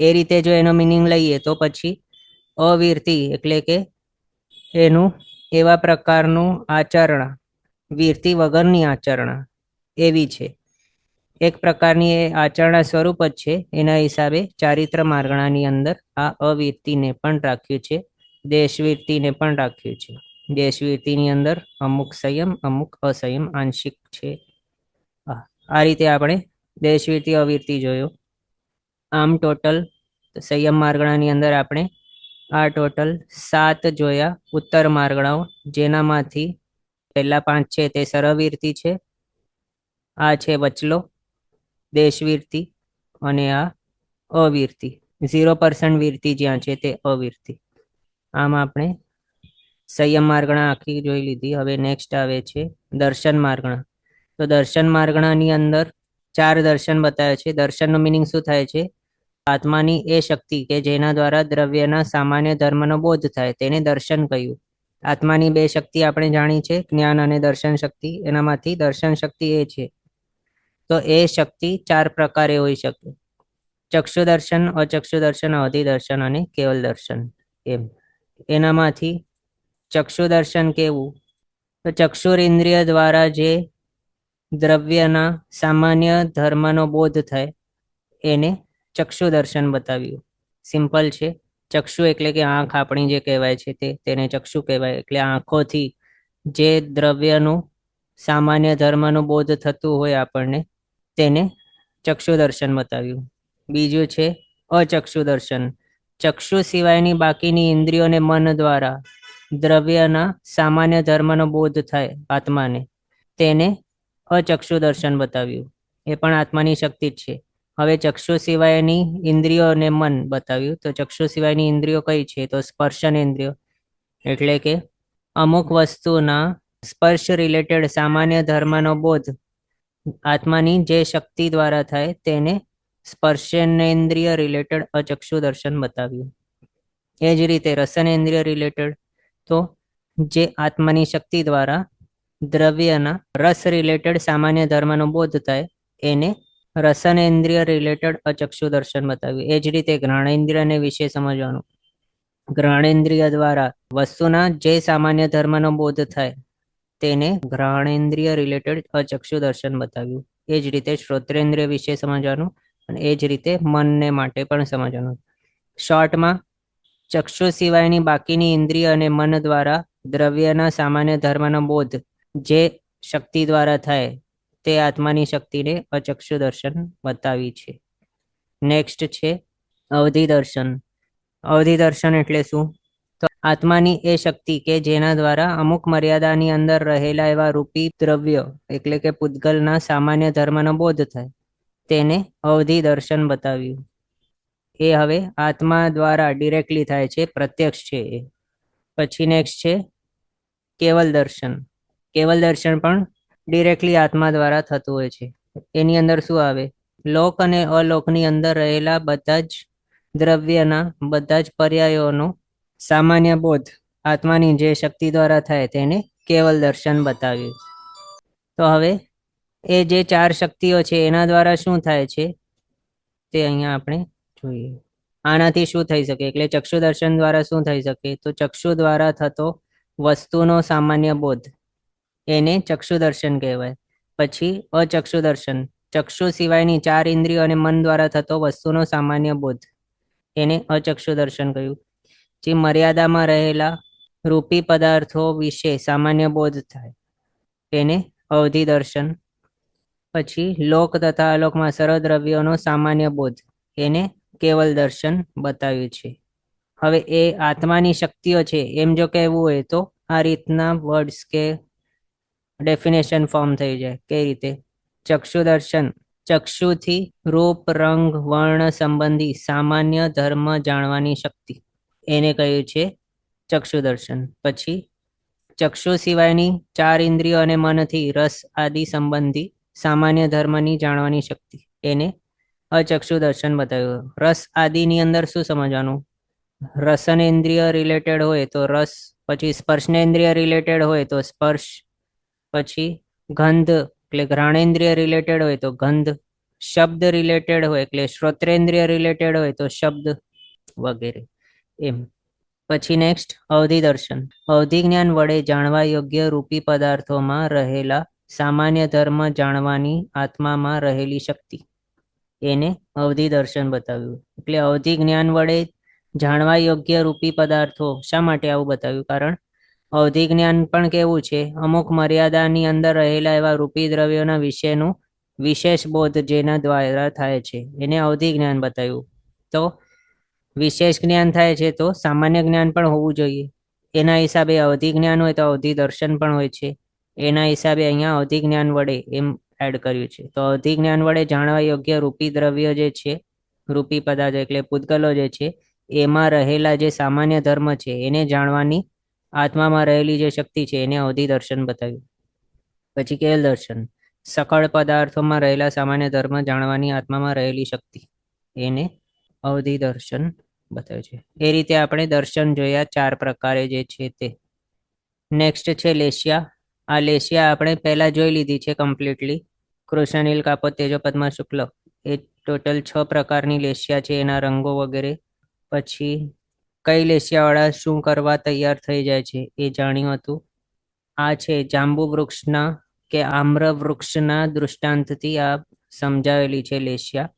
એ રીતે જો એનો મિનિંગ લઈએ તો પછી અવીરતી એટલે કે એનું એવા પ્રકારનું આચરણ, વીરતી વગરની આચરણ એવી છે. એક પ્રકારની એ આચરણા સ્વરૂપ જ છે. એના હિસાબે ચારિત્ર માર્ગણાની અંદર આ અવીરતીને પણ રાખ્યું છે, દેશવીરતીને પણ રાખ્યું છે. દેશવીરતીની અંદર અમુક સંયમ, અમુક અસંયમ આંશિક છે. આ રીતે આપણે દેશવીરતી અવીરતી જોયો. આમ ટોટલ તો સંયમ માર્ગણાની અંદર આપણે આ ટોટલ 7 જોયા ઉત્તર માર્ગણાઓ, જેનામાંથી પહેલા 5 છે તે સરળવીરતી છે, આ છે વચલો, દેશવીરતી અને આ અવીરતી. 0% વીરતી જ્યાં છે તે અવીરતી. આમ આપણે સંયમ માર્ગણા આખી જોઈ લીધી. હવે નેક્સ્ટ આવે છે દર્શન માર્ગણા. તો દર્શન માર્ગણાની અંદર 4 દર્શન બતાવે છે. દર્શનનો મિનિંગ શું થાય છે? આત્માની એ શક્તિ કે જેના દ્વારા દ્રવ્યના સામાન્ય ધર્મનો બોધ થાય તેને દર્શન કહ્યું. આત્માની 2 શક્તિ આપણે જાણી છે, જ્ઞાન અને દર્શન શક્તિ. એનામાંથી દર્શન શક્તિ એ છે. તો એ શક્તિ 4 પ્રકારે હોઈ શકે: ચક્ષુ દર્શન, અચક્ષુ દર્શન, અવધિ દર્શન અને કેવલ દર્શન. એમ એનામાંથી ચક્ષુ દર્શન કેવું? તો ચક્ષુર ઇન્દ્રિય દ્વારા જે દ્રવ્યના સામાન્ય ધર્મનો બોધ થાય એને ચક્ષુ દર્શન બતાવ્યું. સિમ્પલ છે. ચક્ષુ એટલે કે આંખ આપણી જે કહેવાય છે તેને ચક્ષુ કહેવાય. એટલે આંખોથી જે દ્રવ્યનું સામાન્ય ધર્મનું બોધ થતું હોય આપણને તેને ચક્ષુ દર્શન બતાવ્યું. બીજું છે અચક્ષુ દર્શન. ચક્ષુ સિવાયની બાકીની ઇન્દ્રિયોને મન દ્વારા દ્રવ્યના સામાન્ય ધર્મનો બોધ થાય આત્માને, તેને અચક્ષુ દર્શન બતાવ્યું. એ પણ આત્માની શક્તિ જ છે. હવે ચક્ષુ સિવાયની ઇન્દ્રિયોને મન બતાવ્યું. તો ચક્ષુ સિવાયની ઇન્દ્રિયો કઈ છે? તો સ્પર્શન ઇન્દ્રિયો. એટલે કે અમુક વસ્તુના સ્પર્શ રિલેટેડ સામાન્ય ધર્મનો બોધ આત્માની જે શક્તિ દ્વારા થાય તેને સ્પર્શેન્દ્રિય રિલેટેડ અચક્ષુ દર્શન બતાવ્યું. એ જ રીતે રસનેન્દ્રિય રિલેટેડ, તો જે આત્માની શક્તિ દ્વારા દ્રવ્યના રસ રિલેટેડ સામાન્ય ધર્મનો બોધ થાય એને રસનેન્દ્રિય રિલેટેડ અચક્ષુ દર્શન બતાવ્યું. એ જ રીતે ઘ્રાણેન્દ્રિયને વિશે સમજવાનું. ઘ્રાણેન્દ્રિય દ્વારા વસ્તુના જે સામાન્ય ધર્મનો બોધ થાય તેને ઘ્રાણેન્દ્રિય રિલેટેડ અચક્ષુ દર્શન બતાવ્યું. એ જ રીતે શ્રોત્રેન્દ્રિય વિશે સમજવાનું અને એ જ રીતે મનને માટે પણ સમજવાનું. શોર્ટમાં ચક્ષુ સિવાયની બાકીની ઇન્દ્રિય અને મન દ્વારા દ્રવ્યના સામાન્ય ધર્મનો બોધ જે શક્તિ દ્વારા થાય તે આત્માની શક્તિને અચક્ષુ દર્શન બતાવી છે. નેક્સ્ટ છે અવધિ દર્શન. અવધિ દર્શન એટલે શું? તો આત્માની એ શક્તિ કે જેના દ્વારા અમુક મર્યાદાની અંદર રહેલા એવા રૂપી દ્રવ્ય એટલે કે પૂતગલના સામાન્ય ધર્મનો બોધ થાય તેને અવધિ દર્શન બતાવ્યું. એ હવે આત્મા દ્વારા ડિરેક્ટલી થાય છે, પ્રત્યક્ષ છે એ. પછી નેક્સ્ટ છે કેવલ દર્શન. કેવલ દર્શન પણ ડિરેક્ટલી આત્મા દ્વારા થતું હોય છે. એની અંદર શું આવે? લોક અને અલોકની અંદર રહેલા બધા જ દ્રવ્યના બધા જ પર્યાયોનો સામાન્ય બોધ આત્માની જે શક્તિ દ્વારા થાય તેને કેવલ દર્શન બતાવ્યું. તો હવે એ જે 4 શક્તિઓ છે એના દ્વારા શું થાય છે તે અહીંયા આપણે જોઈએ. આનાથી શું થઈ શકે? એટલે ચક્ષુ દર્શન દ્વારા શું થઈ શકે? તો ચક્ષુ દ્વારા થતો વસ્તુનો સામાન્ય બોધ એને ચક્ષુ દર્શન કહેવાય. પછી અચક્ષુ દર્શન, ચક્ષુ સિવાયની 4 ઇન્દ્રિયો અને મન દ્વારા થતો વસ્તુનો સામાન્ય બોધ એને અચક્ષુ દર્શન કહ્યું. જે મર્યાદામાં રહેલા રૂપી પદાર્થો વિશે સામાન્ય બોધ થાય તેને અવધિ દર્શન. પછી લોક તથા અલોકમાં સર્વ દ્રવ્યોનો સામાન્ય બોધ એને કેવલ દર્શન બતાવ્યું છે. હવે એ આત્માની શક્તિઓ છે એમ જો કહેવું હોય તો આ રીતના વર્ડ્સ કે ડેફિનેશન ફોર્મ થઈ જાય. કઈ રીતે? ચક્ષુ દર્શન, ચક્ષુથી રૂપ, રંગ, વર્ણ સંબંધી સામાન્ય ધર્મ જાણવાની શક્તિ એને કહ્યું છે ચક્ષુ દર્શન. પછી ચક્ષુ સિવાયની 4 ઇન્દ્રિયો અને મનથી રસ આદિ સંબંધી સામાન્ય ધર્મની જાણવાની શક્તિ એને અચક્ષુ દર્શન બતાવ્યું. રસ આદિની અંદર શું સમજવાનું? રસનેન્દ્રિય રિલેટેડ હોય તો રસ, પછી સ્પર્શનેન્દ્રિય રિલેટેડ હોય તો સ્પર્શ, પછી ગંધ એટલે ઘ્રાણેન્દ્રિય રિલેટેડ હોય તો ગંધ, શબ્દ રિલેટેડ હોય એટલે શ્રોત્રેન્દ્રિય રિલેટેડ હોય તો શબ્દ વગેરે એમ. પછી નેક્સ્ટ અવધિ દર્શન. અવધિ જ્ઞાન વડે જાણવા યોગ્ય રૂપી પદાર્થોમાં રહેલા સામાન્ય ધર્મ જાણવાની આત્મામાં રહેલી શક્તિ એને અવધિ દર્શન બતાવ્યું. એટલે અવધિ જ્ઞાન વડે જાણવા યોગ્ય રૂપી પદાર્થો શા માટે આવું બતાવ્યું? કારણ અવધિ જ્ઞાન પણ કેવું છે? અમુક મર્યાદાની અંદર રહેલા એવા રૂપી દ્રવ્યોના વિશેનું વિશેષ બોધ જેના દ્વારા થાય છે એને અવધિ જ્ઞાન બતાવ્યું. તો વિશેષ જ્ઞાન થાય છે તો સામાન્ય જ્ઞાન પણ હોવું જોઈએ. એના હિસાબે અવધિ જ્ઞાન હોય તો અવધિ દર્શન પણ હોય છે. એના હિસાબે અહીંયા અવધિ જ્ઞાન વડે એમ એડ કર્યું છે. તો અવધિ જ્ઞાન વડે જાણવા યોગ્ય રૂપી દ્રવ્ય જે છે, રૂપી પદાર્થ એટલે પૂતગલો જે છે, એમાં રહેલા જે સામાન્ય ધર્મ છે એને જાણવાની આત્મામાં રહેલી જે શક્તિ છે એને અવધિ દર્શન બતાવ્યું. પછી કેલ દર્શન, સકળ પદાર્થોમાં રહેલા સામાન્ય ધર્મ જાણવાની આત્મામાં રહેલી શક્તિ, એને અવધિ દર્શન બતાવ્યું છે. એ રીતે આપણે દર્શન જોયા 4 પ્રકારે જે છે તે. નેક્સ્ટ છે લેશિયા. આ લેશિયા આપણે પહેલા જોઈ લીધી છે કમ્પ્લીટલી. કૃષ્ણનીલ, કાપોદ, તેજો, પદ્મા, શુક્લ, એ ટોટલ 6 પ્રકારની લેશિયા છે, એના રંગો વગેરે. પછી કઈ લેશિયાવાળા શું કરવા તૈયાર થઈ જાય છે એ જાણ્યું હતું. આ છે જાંબુ વૃક્ષના કે આમ્ર વૃક્ષના દૃષ્ટાંતથી આ સમજાવેલી છે લેશિયા.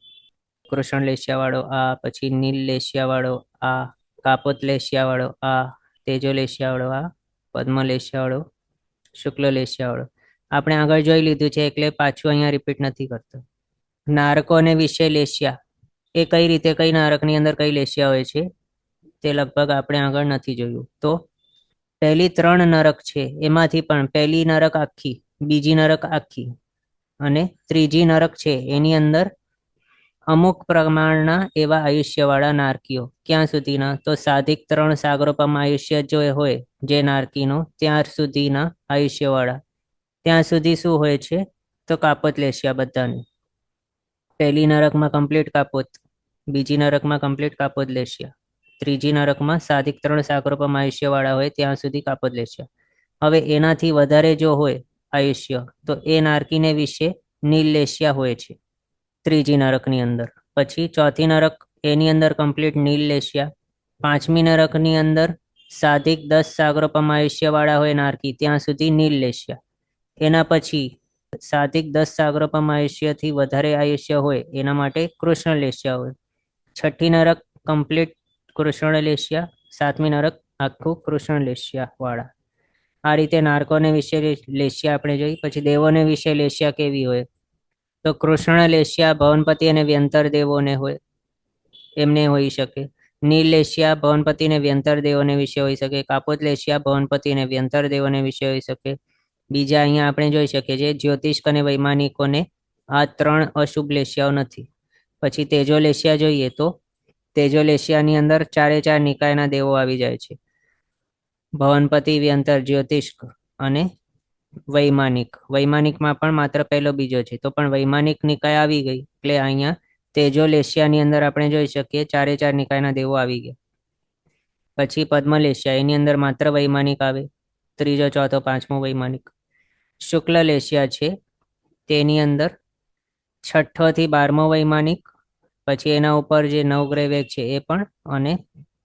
કૃષ્ણ લેશિયા વાળો આ, પછી નીલ લેશિયા વાળો આ, કાપોત લેશિયા વાળો આ, તેજો લેશિયા વાળો આ, પદ્મ લેશિયા વાળો, શુક્લ લેશિયા વાળો. આપણે આગળ જોઈ લીધું છે એટલે પાછું અહીંયા રિપીટ નથી કરતો. નારકોને વિશે લેશિયા, એ કઈ રીતે કઈ નારકની અંદર કઈ લેશિયા હોય છે તે લગભગ આપણે આગળ નથી જોયું. તો પહેલી 3 નરક છે એમાંથી પણ પહેલી નરક આખી, બીજી નરક આખી અને ત્રીજી નરક છે એની અંદર અમુક પ્રમાણના એવા આયુષ્યવાળા નારકીઓ. ક્યાં સુધીના? તો સાધિક 3 સાગરોપમ આયુષ્ય જો હોય જે નારકીનો, ત્યાર સુધીના આયુષ્યવાળા. ત્યાં સુધી શું હોય છે? તો કાપોત લેશિયા બધાને. પહેલી નરકમાં કમ્પ્લીટ કાપોત, બીજી નરકમાં કમ્પ્લીટ કાપોત લેશિયા, ત્રીજી નરકમાં સાધિક 3 સાગરોપમ આયુષ્યવાળા હોય ત્યાં સુધી કાપોત લેશિયા. હવે એનાથી વધારે જો હોય આયુષ્ય તો એ નારકીને વિશે નીલ લેશિયા હોય છે ત્રીજી નરકની અંદર. પછી ચોથી નરક એની અંદર કમ્પ્લીટ નીલ લેશિયા. 5મી નરકની અંદર સાધિક 10 સાગરોપમ આયુષ્યવાળા હોય નારકી ત્યાં સુધી નીલ લેશિયા. એના પછી સાધિક 10 સાગરોપમ આયુષ્યથી વધારે આયુષ્ય હોય એના માટે કૃષ્ણ લેશિયા હોય. 6ઠી નરક કમ્પ્લીટ કૃષ્ણ લેશિયા, 7મી નરક આખું કૃષ્ણ લેશિયા વાળા. આ રીતે નારકોને વિશે લેશિયા આપણે જોઈ. પછી દેવોને વિશે લેશિયા કેવી હોય? તો કૃષ્ણ લેશિયા ભવનપતિ અને વ્યંતર દેવોને હોય, એમને હોઈ શકે. નીલ લેશિયા ભવનપતિ અને વ્યંતર દેવોને વિશે હોઈ શકે. કાપોત લેશિયા ભવનપતિ અને વ્યંતર દેવોને વિશે હોઈ શકે. બીજા અહીંયા આપણે જોઈ શકીએ છીએ જ્યોતિષ અને વૈમાનિકોને આ 3 અશુભ લેશિયાઓ નથી. પછી તેજો લેશિયા જોઈએ તો તેજો લેશિયાની અંદર 4 નિકાયના દેવો આવી જાય છે. ભવનપતિ, વ્યંતર, જ્યોતિષ અને વૈમાનિક. વૈમાનિકમાં પણ માત્ર પહેલો બીજો છે તો પણ વૈમાનિક નિકાય આવી ગઈ એટલે અહીંયા તેજો લેશિયાની અંદર આપણે જોઈ શકીએ 4 નિકાયના દેવો આવી ગયા. પછી પદ્મ લેશિયા, એની અંદર માત્ર વૈમાનિક આવે, ત્રીજો, ચોથો, 5મો વૈમાનિક. શુક્લ લેશિયા છે તેની અંદર 6ઠ્ઠો થી 12મો વૈમાનિક, પછી એના ઉપર જે નવગ્રહ વેગ છે એ પણ, અને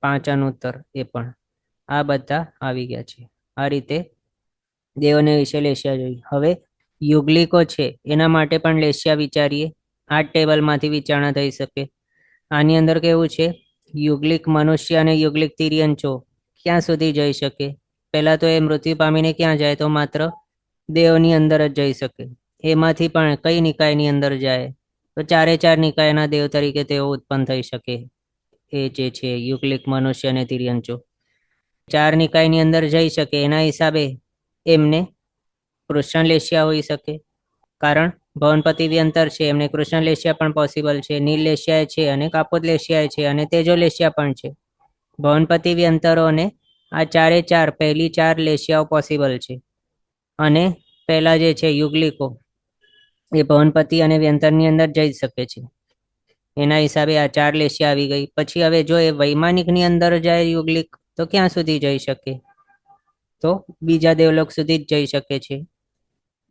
5 અનુત્તર એ પણ. આ બધા આવી ગયા છે. આ રીતે દેવોને વિશે લેશિયા જોઈ. હવે યુગલિકો છે એના માટે પણ લેશિયા વિચારીએ. આ ટેબલમાંથી વિચારણા થઈ શકે. આની અંદર કેવું છે? યુગલિક મનુષ્ય અને યુગલિક તિર્યંચો ક્યાં સુધી જઈ શકે? પહેલા તો એ મૃત્યુ પામીને ક્યાં જાય? તો માત્ર દેવની અંદર જ જઈ શકે. એમાંથી પણ કઈ નિકાયની અંદર જાય? તો 4 નિકાયના દેવ તરીકે તેઓ ઉત્પન્ન થઈ શકે. એ જે છે યુગલિક મનુષ્ય અને તિર્યંચો 4 નિકાયની અંદર જઈ શકે. એના હિસાબે એમને કૃષ્ણ લેશિયા હોઈ શકે, કારણ ભવનપતિ વ્યંતર છે એમને કૃષ્ણ લેશિયા પણ પોસિબલ છે, નીલ લેશિયા છે અને કાપોદ લેશિયા છે અને તેજો લેશિયા પણ છે. ભવનપતિ વ્યંતરોને આ 4 પહેલી 4 લેશિયાઓ પોસિબલ છે. અને પહેલા જે છે યુગલિકો એ ભવનપતિ અને વ્યંતરની અંદર જઈ શકે છે. એના હિસાબે આ 4 લેશિયા આવી ગઈ. પછી હવે જો એ વૈમાનિકની અંદર જાય યુગલિક તો ક્યાં સુધી જઈ શકે? તો બીજા દેવલોક સુધી જ જઈ શકે છે,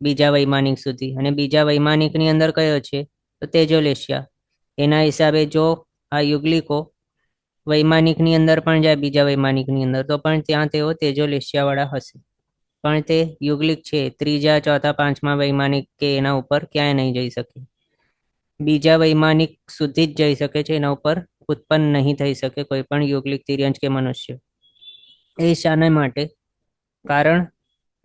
બીજા વૈમાનિક સુધી. અને બીજા વૈમાનિકની અંદર કયો છે? તો તેજો લેશિયા. એના હિસાબે જો આ યુગલિકો વૈમાનિકની અંદર પણ જાય, બીજા વૈમાનિકની અંદર, તો પણ ત્યાં તેઓ તેજો લેશિયાવાળા હશે. પણ તે યુગલિક છે, ત્રીજા, ચોથા, 5મા વૈમાનિક કે એના ઉપર ક્યાંય નહીં જઈ શકે. બીજા વૈમાનિક સુધી જ જઈ શકે છે, એના ઉપર ઉત્પન્ન નહીં થઈ શકે કોઈ પણ યુગલિક તિર્યંચ કે મનુષ્ય. એ શાના માટે? કારણ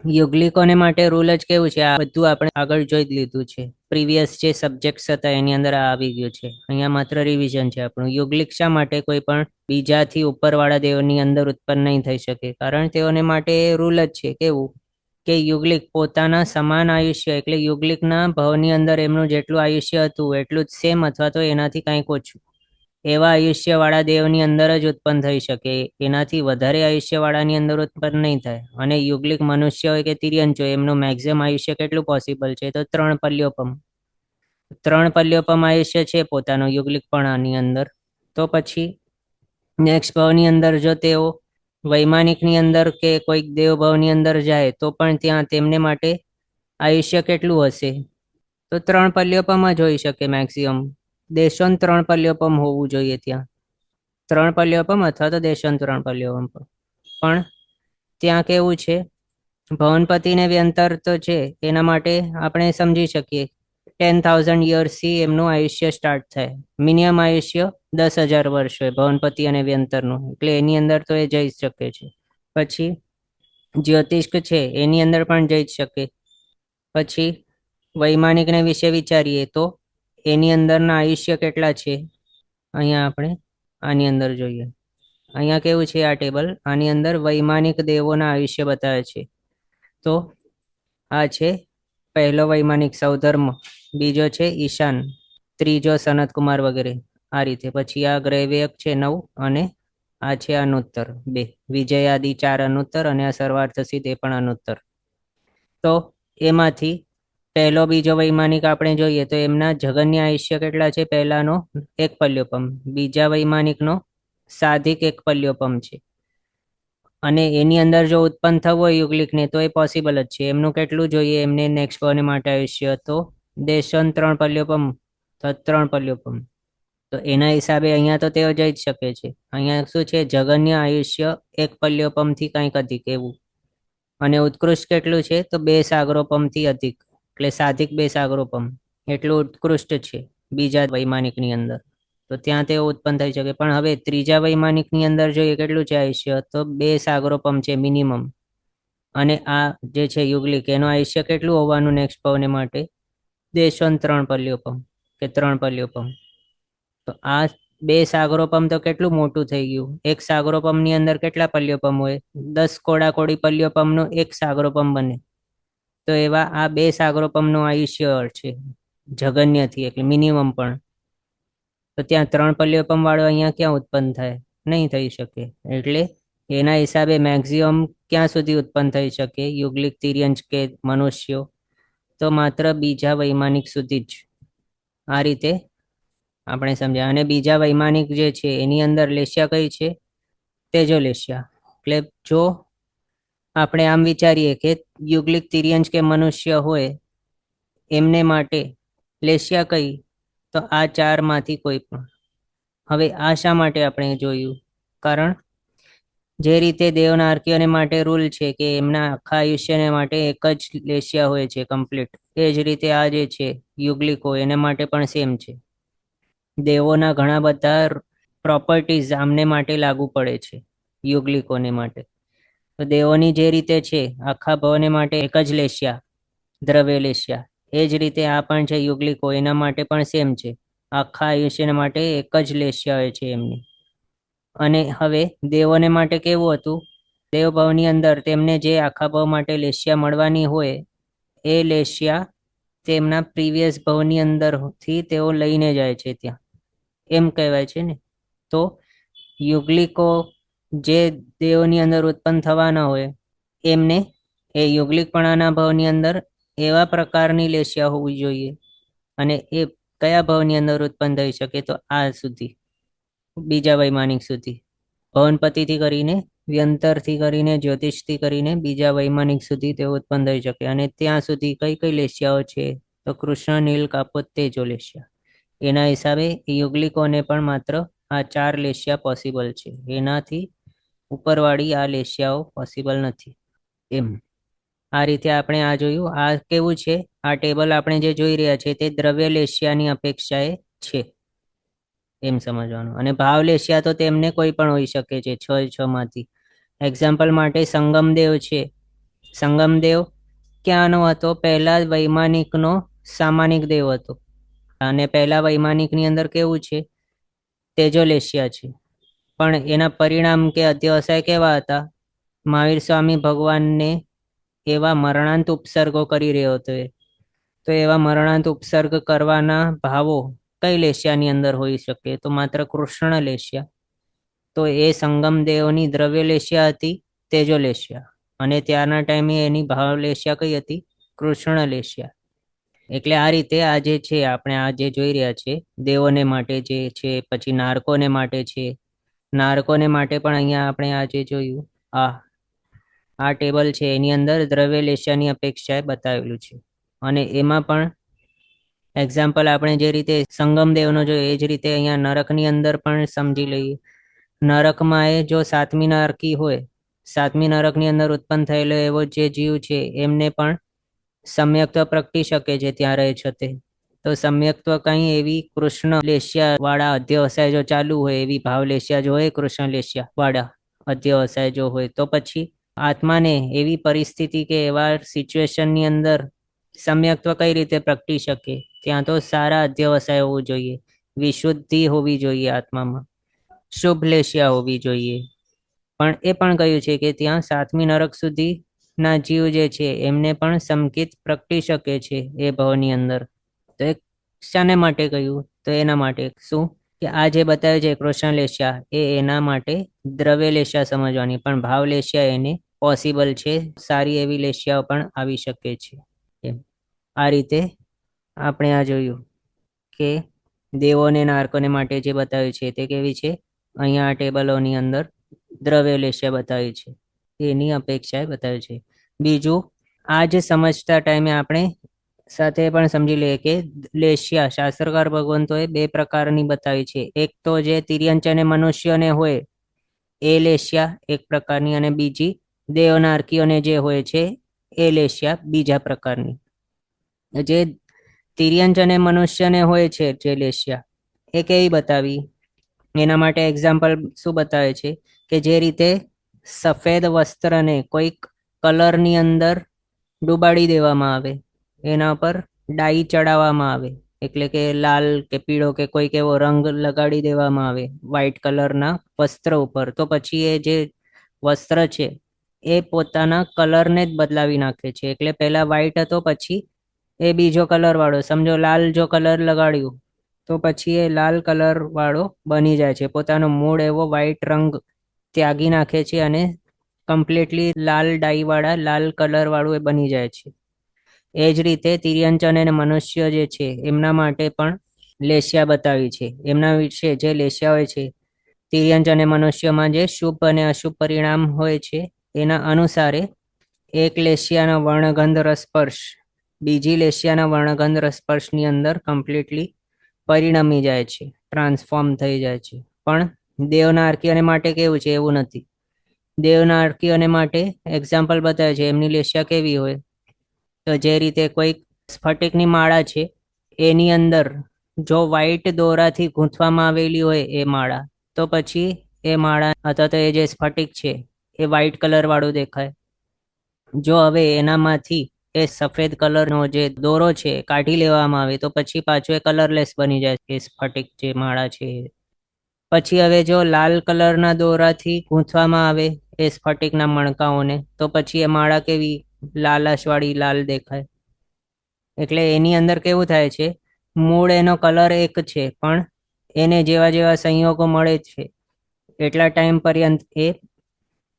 યુગલિકોને માટે રૂલ જ કેવું છે, આ બધું આપણે આગળ જોઈ લીધું છે. પ્રીવિયસ જે સબ્જેક્ટ્સ હતા એની અંદર આ આવી ગયું છે. અહીંયા માત્ર રિવિઝન છે આપણું. યુગલિક શા માટે કોઈ પણ બીજાથી ઉપરવાળા દેવની અંદર ઉત્પન્ન નહીં થઈ શકે? કારણ તેઓને માટે રૂલ જ છે કેવું કે યુગલિક પોતાના સમાન આયુષ્ય એટલે યુગલિકના ભવની અંદર એમનું જેટલું આયુષ્ય હતું એટલું જ સેમ અથવા તો એનાથી કંઈક ઓછું એવા આયુષ્યવાળા દેવની અંદર જ ઉત્પન્ન થઈ શકે. એનાથી વધારે આયુષ્યવાળાની અંદર ઉત્પન્ન નહીં થાય. અને યુગલિક મનુષ્ય હોય કે તિર્યંચ હોય એમનું મેક્સિમમ આયુષ્ય કેટલું પોસિબલ છે? તો 3 પલ્યોપમ. 3 પલ્યોપમ આયુષ્ય છે પોતાનું યુગલિકપણાની અંદર. તો પછી નેક્સ્ટ ભાવની અંદર જો તેઓ વૈમાનિકની અંદર કે કોઈક દેવભાવની અંદર જાય તો પણ ત્યાં તેમને માટે આયુષ્ય કેટલું હશે? તો 3 પલ્યોપમ જ હોઈ શકે મેક્સિમમ. દેશોન 3 પલ્યોપમ હોવું જોઈએ ત્યાં. 3 પલ્યોપમ અથવા તો દેશોન 3 પલ્યોપમ. પણ ત્યાં કેવું છે, ભવનપતિને વ્યંતર તો છે એના માટે આપણે સમજી શકીએ 10,000 યર્સથી એમનું આયુષ્ય સ્ટાર્ટ થાય. મિનિમમ આયુષ્ય 10,000 વર્ષ હોય ભવનપતિ અને વ્યંતરનું, એટલે એની અંદર તો એ જઈ શકે છે. પછી જ્યોતિષ્ક છે એની અંદર પણ જઈ શકે. પછી વૈમાનિકને વિશે વિચારીએ તો એની અંદરના આયુષ્ય કેટલા છે? અહીંયા આપણે આની અંદર જોઈએ. અહીંયા કેવું છે આ ટેબલ, આની અંદર વૈમાનિક દેવોના આયુષ્ય બતાવે છે. તો આ છે પહેલો વૈમાનિક સૌધર્મ, બીજો છે ઈશાન, ત્રીજો સનતકુમાર વગેરે આ રીતે. પછી આ ગ્રહવ્યક છે 9 અને આ છે અનુત્તર 2. વિજયાદિ 4 અનુત્તર અને આ સર્વાર્થ સિદ્ધ એ પણ અનુત્તર. તો એમાંથી પહેલો બીજો વૈમાનિક આપણે જોઈએ તો એમના જગન્ય આયુષ્ય કેટલા છે? પહેલાનો 1 પલ્યોપમ, બીજા વૈમાનિકનો સાધિક 1 પલ્યોપમ છે. અને એની અંદર જો ઉત્પન્ન થવું હોય યુગલિકને તો એ પોસિબલ જ છે. એમનું કેટલું જોઈએ એમને નેક્સ્ટ ભાવને માટે આયુષ્ય? તો દેશોન 3 પલ્યોપમ, તો 3 પલ્યોપમ. તો એના હિસાબે અહીંયા તો તેઓ જઈ જ શકે છે. અહીંયા શું છે? જગન્ય આયુષ્ય 1 પલ્યોપમથી કંઈક અધિક એવું. અને ઉત્કૃષ્ટ કેટલું છે? તો 2 સાગરોપમથી અધિક, એટલે સાધિક 2 સાગરોપમ એટલું ઉત્કૃષ્ટ છે બીજા વૈમાનિકની અંદર. તો ત્યાં તેઓ ઉત્પન્ન થઈ શકે. પણ હવે ત્રીજા વૈમાનિકની અંદર જોઈએ કેટલું છે આયુષ્ય? તો 2 સાગરોપમ છે મિનિમમ. અને આ જે છે યુગલિક એનું આયુષ્ય કેટલું હોવાનું નેક્સ્ટ ભાવને માટે? દેશોન 3 પલ્યોપમ કે 3 પલ્યોપમ. તો આ 2 સાગરોપમ તો કેટલું મોટું થઈ ગયું. 1 સાગરોપમની અંદર કેટલા પલ્યોપમ હોય? 10 કોડાકોડી પલ્યોપમનું 1 સાગરોપમ બને. તો એવા આ 2 સાગરોપમનું આયુષ્ય છે જગન્યથી, એટલે મિનિમમ પણ. તો ત્યાં 3 પલ્યોપમ વાળો અહીંયા ક્યાં ઉત્પન્ન થાય? નહીં થઈ શકે. એટલે એના હિસાબે મેક્સિમમ ક્યાં સુધી ઉત્પન્ન થઈ શકે યુગલિક તિર્યંચ કે મનુષ્યો? તો માત્ર બીજા વૈમાનિક સુધી જ. આ રીતે આપણે સમજ્યા. અને બીજા વૈમાનિક જે છે એની અંદર લેશિયા કઈ છે? તેજો લેશિયા. એટલે જો આપણે આમ વિચારીએ કે યુગલિક તિર્યંચ કે મનુષ્ય હોય એમને માટે લેશિયા કઈ? તો આ 4 માંથી કોઈ પણ. હવે આ શા માટે આપણે જોયું? કારણ જે રીતે દેવનાર્કીઓને માટે રૂલ છે કે એમના આખા આયુષ્યને માટે એક જ લેશિયા હોય છે કમ્પ્લીટ, એ જ રીતે આ જે છે યુગલિકો એને માટે પણ સેમ છે. દેવોના ઘણા બધા પ્રોપર્ટીઝ આમને માટે લાગુ પડે છે યુગલિકોને માટે. તો દેવોની જે રીતે છે આખા ભવને માટે એક જ લેશિયા, દ્રવ્ય લેશિયા, એ જ રીતે આ પણ છે યુગલિકો, એના માટે પણ સેમ છે. આખા આયુષ્ય માટે એક જ લેશિયા હોય છે એમની. અને હવે દેવોને માટે કેવું હતું? દેવભાવની અંદર તેમને જે આખા ભાવ માટે લેશિયા મળવાની હોય એ લેશિયા તેમના પ્રીવિયસ ભાવની અંદરથી તેઓ લઈને જાય છે ત્યાં, એમ કહેવાય છે ને. તો યુગલિકો જે દેવોની અંદર ઉત્પન્ન થવાના હોય એમને એ યુગલિકપણાના ભાવની અંદર એવા પ્રકારની લેશિયા હોવી જોઈએ. અને એ કયા ભાવની અંદર ઉત્પન્ન થઈ શકે? તો આ સુધી, બીજા વૈમાનિક સુધી, ભવનપતિથી કરીને વ્યંતરથી કરીને જ્યોતિષથી કરીને બીજા વૈમાનિક સુધી તેઓ ઉત્પન્ન થઈ શકે. અને ત્યાં સુધી કઈ કઈ લેશિયાઓ છે? તો કૃષ્ણ, નીલ, કાપોત, તેજો લેશિયા. એના હિસાબે યુગલિકોને પણ માત્ર આ 4 લેશિયા પોસિબલ છે. એનાથી ઉપરવાળી આ લેશિયાઓ પોસિબલ નથી. એમ આ રીતે આપણે આ જોયું. આ કેવું છે? આ ટેબલ આપણે જે જોઈ રહ્યા છે તે દ્રવ્ય લેશિયાની અપેક્ષાએ છે એમ સમજવાનું. અને ભાવ લેશિયા તો તેમને કોઈ પણ હોઈ શકે છે 6 માંથી. એક્ઝામ્પલ માટે સંગમદેવ છે સંગમદેવ ક્યાંનો હતો? પહેલા વૈમાનિકનો સામાનિક દેવ હતો. અને પહેલા વૈમાનિકની અંદર કેવું છે? તેજોલેશિયા છે. પણ એના પરિણામ કે અધ્યવસાય કેવા હતા? મહાવીર સ્વામી ભગવાનને એવા મરણાંત ઉપસર્ગો કરી રહ્યો હતો. તો એવા મરણાંત ઉપસર્ગ કરવાના ભાવો કઈ લેશિયાની અંદર હોઈ શકે? તો માત્ર કૃષ્ણ લેશિયા. તો એ સંગમ દેવની દ્રવ્ય લેશિયા હતી, તેજો લેશિયા. અને ત્યારના ટાઈમે એની ભાવ લેશિયા કઈ હતી? કૃષ્ણ લેશિયા. એટલે આ રીતે આ જે છે આપણે આ જે જોઈ રહ્યા છે દેવોને માટે જે છે, પછી નારકોને માટે છે. નારકોને માટે પણ અહીંયા આપણે આ જે જોયું આ ટેબલ છે એની અંદર દ્રવ્ય લેશિયાની અપેક્ષાએ બતાવેલું છે. અને એમાં પણ એક્ઝામ્પલ આપણે જે રીતે સંગમ દેવનો જોઈએ એ જ રીતે અહીંયા નરકની અંદર પણ સમજી લઈએ. નરકમાં એ જો સાતમી નરકી હોય, સાતમી નરકની અંદર ઉત્પન્ન થયેલો એવો જે જીવ છે એમને પણ સમ્યક્ત્વ પ્રગટી શકે છે ત્યાં રહે છે તે. તો સમ્યક્ત્વ કઈ એવી કૃષ્ણ લેશિયા વાળા અધ્યવસાય જો ચાલુ હોય, એવી ભાવ લેશિયા જો હોય કૃષ્ણ લેશિયા વાળા અધ્યવસાય જો હોય, તો પછી આત્માને એવી પરિસ્થિતિ કે એવા સિચ્યુએશનની અંદર સમ્યક્ત્વ કઈ રીતે પ્રગટી શકે? ત્યાં તો સારા અધ્યવસાય હોવું જોઈએ, વિશુદ્ધિ હોવી જોઈએ આત્મામાં, શુભ લેશિયા હોવી જોઈએ. પણ એ પણ કહ્યું છે કે ત્યાં સાતમી નરક સુધી ના જીવ જે છે એમને પણ સંકિત પ્રગટી શકે છે એ ભાવની અંદર. તો એ શાને માટે કહ્યું? તો એના માટે શું કે આ જે બતાવ્યું છે કૃષ્ણ લેશિયા એ એના માટે દ્રવ્ય લેશિયા સમજવાની, પણ ભાવ લેશિયા એને પોસિબલ છે, સારી એવી લેશિયાઓ પણ આવી શકે છે. આ રીતે આપણે આ જોયું કે દેવોને નારકોને માટે જે બતાવ્યું છે તે કેવી છે? અહીંયા આ ટેબલોની અંદર દ્રવ્ય લેશિયા બતાવી છે, એની અપેક્ષાએ બતાવ્યું છે. બીજું, આ જે સમજતા ટાઈમે આપણે સાથે પણ સમજી લઈએ કે લેશિયા શાસ્ત્રકાર ભગવંતોએ બે પ્રકારની બતાવી છે. એક તો જે તિર્યંચ અને મનુષ્યોને હોય એ લેશિયા એક પ્રકારની, અને બીજી દેવનાર્કીઓને જે હોય છે એ લેશિયા બીજા પ્રકારની. જે તિર્યંચ અને મનુષ્યને હોય છે જે લેશિયા એ કેવી બતાવી? એના માટે એક્ઝામ્પલ શું બતાવે છે કે જે રીતે સફેદ વસ્ત્રને કોઈક કલરની અંદર ડુબાડી દેવામાં આવે, એના પર ડાઈ ચડાવવામાં આવે, એટલે કે લાલ કે પીળો કે કોઈક એવો રંગ લગાડી દેવામાં આવે વ્હાઈટ કલરના વસ્ત્ર ઉપર, તો પછી એ જે વસ્ત્ર છે એ પોતાના કલરને જ બદલાવી નાખે છે. એટલે પહેલા વ્હાઈટ હતો, પછી એ બીજો કલર વાળો, સમજો લાલ જો કલર લગાડ્યું તો પછી એ લાલ કલર વાળો બની જાય છે, પોતાનો મૂળ એવો વ્હાઈટ રંગ ત્યાગી નાખે છે અને કમ્પ્લીટલી લાલ ડાઈ વાળા લાલ કલર વાળું એ બની જાય છે. એ જ રીતે તિર્યંચન અને મનુષ્ય જે છે એમના માટે પણ લેશિયા બતાવી છે. એમના વિશે જે લેશિયા હોય છે તિર્યંચ અને મનુષ્યમાં જે શુભ અને અશુભ પરિણામ હોય છે એના અનુસારે એક લેશિયાના વર્ણગંધ રસસ્પર્શ બીજી લેશિયાના વર્ણગંધ રસસ્પર્શની અંદર કમ્પ્લીટલી પરિણમી જાય છે, ટ્રાન્સફોર્મ થઈ જાય છે. પણ દેવનાર્કીઓને માટે કેવું છે? એવું નથી. દેવનાર્કીઓને માટે એક્ઝામ્પલ બતાવે છે એમની લેશિયા કેવી હોય? તો જે રીતે કોઈક સ્ફટિકની માળા છે એની અંદર જો વ્હાઈટ દોરાથી ગૂંથવામાં આવેલી હોય એ માળા, તો પછી એ માળા અથવા તો એ જે સ્ફટિક છે એ વ્હાઈટ કલર વાળું દેખાય. જો હવે એનામાંથી એ સફેદ કલરનો જે દોરો છે કાઢી લેવામાં આવે તો પછી પાછું એ કલરલેસ બની જાય છે સ્ફટિક જે માળા છે. પછી હવે જો લાલ કલરના દોરાથી ગૂંથવામાં આવે એ સ્ફટિકના મણકાઓને, તો પછી એ માળા કેવી? લાલાશવાળી લાલ દેખાય. એટલે એની અંદર કેવું થાય છે? મૂળ એનો કલર એક છે, પણ એને જેવા જેવા સંયોગો મળે છે એટલા ટાઈમ પર્યંત એ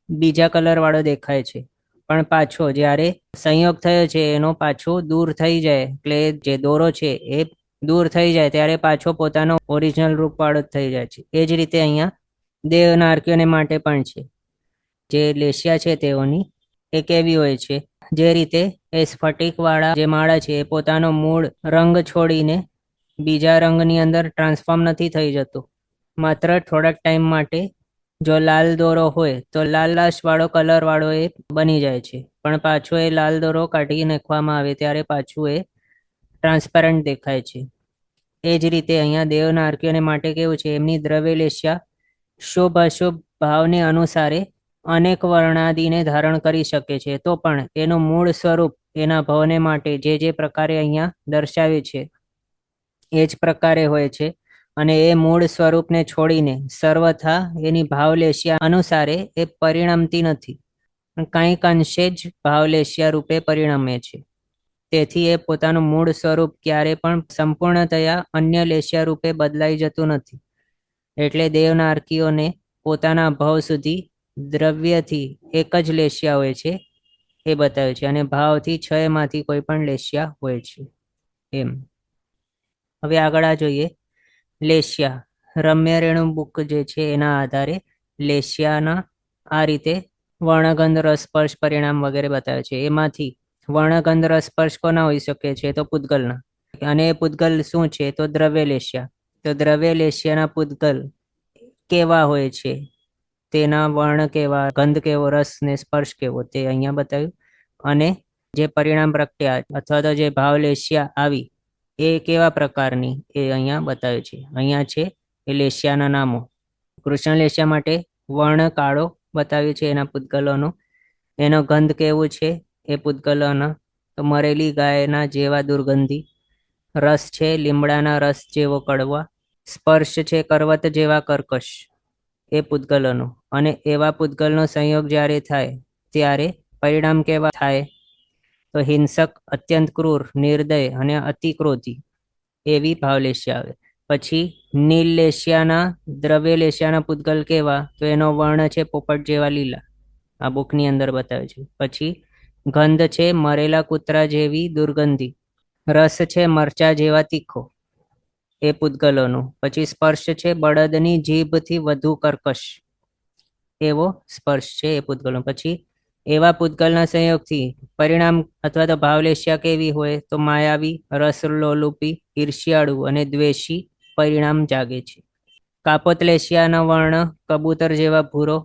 બીજા કલર વાળો દેખાય છે. પણ પાછો જ્યારે સંયોગ થયો છે એનો પાછો દૂર થઈ જાય, એટલે જે દોરો છે એ દૂર થઈ જાય ત્યારે પાછો પોતાનો ઓરિજિનલ રૂપ વાળો થઈ જાય છે. એ જ રીતે અહીંયા દેવનાર્કીઓને માટે પણ છે. જે લેશિયા છે તેઓની એ કેવી હોય છે? જે રીતે એ સ્ફટિક વાળા જે માળા છે એ પોતાનો મૂળ રંગ છોડીને બીજા રંગની અંદર ટ્રાન્સફોર્મ નથી થઈ જતો, માત્ર થોડાક ટાઈમ માટે જો લાલ દોરો હોય તો લાલાશ વાળો કલર વાળો એ બની જાય છે, પણ પાછો એ લાલ દોરો કાઢી નાખવામાં આવે ત્યારે પાછું એ ટ્રાન્સપેરન્ટ દેખાય છે. એ જ રીતે અહીંયા દેવનાર્કીઓને માટે કેવું છે? એમની દ્રવ્ય લેશિયા શુભ અશુભ ભાવને અનુસારે અનેક વર્ણાદિને ધારણ કરી શકે છે, તો પણ એનું મૂળ સ્વરૂપ એના ભવને માટે જે જે પ્રકારે અહીંયા દર્શાવે છે એ જ પ્રકારે હોય છે. અને એ મૂળ સ્વરૂપને છોડીને સર્વથા એની ભાવલેશિયા અનુસારે એ પરિણમતી નથી, કંઈક અંશે જ ભાવલેશિયા રૂપે પરિણમે છે. તેથી એ પોતાનું મૂળ સ્વરૂપ ક્યારે પણ સંપૂર્ણતયા અન્ય લેશિયા રૂપે બદલાઈ જતું નથી. એટલે દેવનાર્કીઓને પોતાના ભાવ સુધી દ્રવ્યથી એક જ લેશિયા હોય છે એ બતાવે છે, અને ભાવથી 6 માંથી કોઈ પણ લેશિયા હોય છે એમ. હવે આગળ આ જોઈએ લેશિયા. રમ્ય રેણુ બુક જે છે એના આધારે લેશિયાના આ રીતે વર્ણગંધ રસસ્પર્શ પરિણામ વગેરે બતાવે છે. એમાંથી વર્ણગંધ રસસ્પર્શ કોના હોઈ શકે છે? તો પૂતગલના. અને એ પૂતગલ શું છે? તો દ્રવ્ય લેશિયા. તો દ્રવ્ય લેશિયાના પૂતગલ કેવા હોય છે, તેના વર્ણ કેવા, ગંધ કેવો, રસ ને સ્પર્શ કેવો, તે અહીંયા બતાવ્યું. અને જે પરિણામ પ્રક્રિયા અથવા તો જે ભાવ લેશિયા આવી એ કેવા પ્રકારની એ અહીંયા બતાવ્યું છે. અહીંયા છે એ લેશિયાના નામો. કૃષ્ણ લેશિયા માટે વર્ણ કાળો બતાવ્યું છે એના પૂતગલોનો. એનો ગંધ કેવું છે એ પૂતગલોના? તો મરેલી ગાયના જેવા દુર્ગંધી. રસ છે લીમડાના રસ જેવો કડવા. સ્પર્શ છે કરવત જેવા કર્કશ એ પૂતગલોનો. અને એવા પૂતગલનો સંયોગ જ્યારે થાય ત્યારે પરિણામ કેવા થાય? તો હિંસક, અત્યંત ક્રૂર, નિર્દય અને અતિ ક્રોધી એવી ભાવલેશિયા આવે. પછી નીલ લેશિયાના દ્રવ્ય લેશિયાના પૂતગલ કેવા? તો એનો વર્ણ છે પોપટ જેવા લીલા, આ બુકની અંદર બતાવે છે. પછી ગંધ છે મરેલા કૂતરા જેવી દુર્ગંધી. રસ છે મરચા જેવા તીખો એ પૂતગલોનું. પછી સ્પર્શ છે બળદની જીભથી વધુ કર્કશ એવો સ્પર્શ છે એ પૂતગલનો. પછી એવા પૂતગલના સંયોગથી પરિણામ અથવા તો ભાવલેશિયા કેવી હોય? તો માયાવી, રસલોલુપી, ઈર્ષ્યાળુ અને દ્વેષી પરિણામ જાગે છે. કાપોતલેશિયાનો વર્ણ કબૂતર જેવા ભૂરો.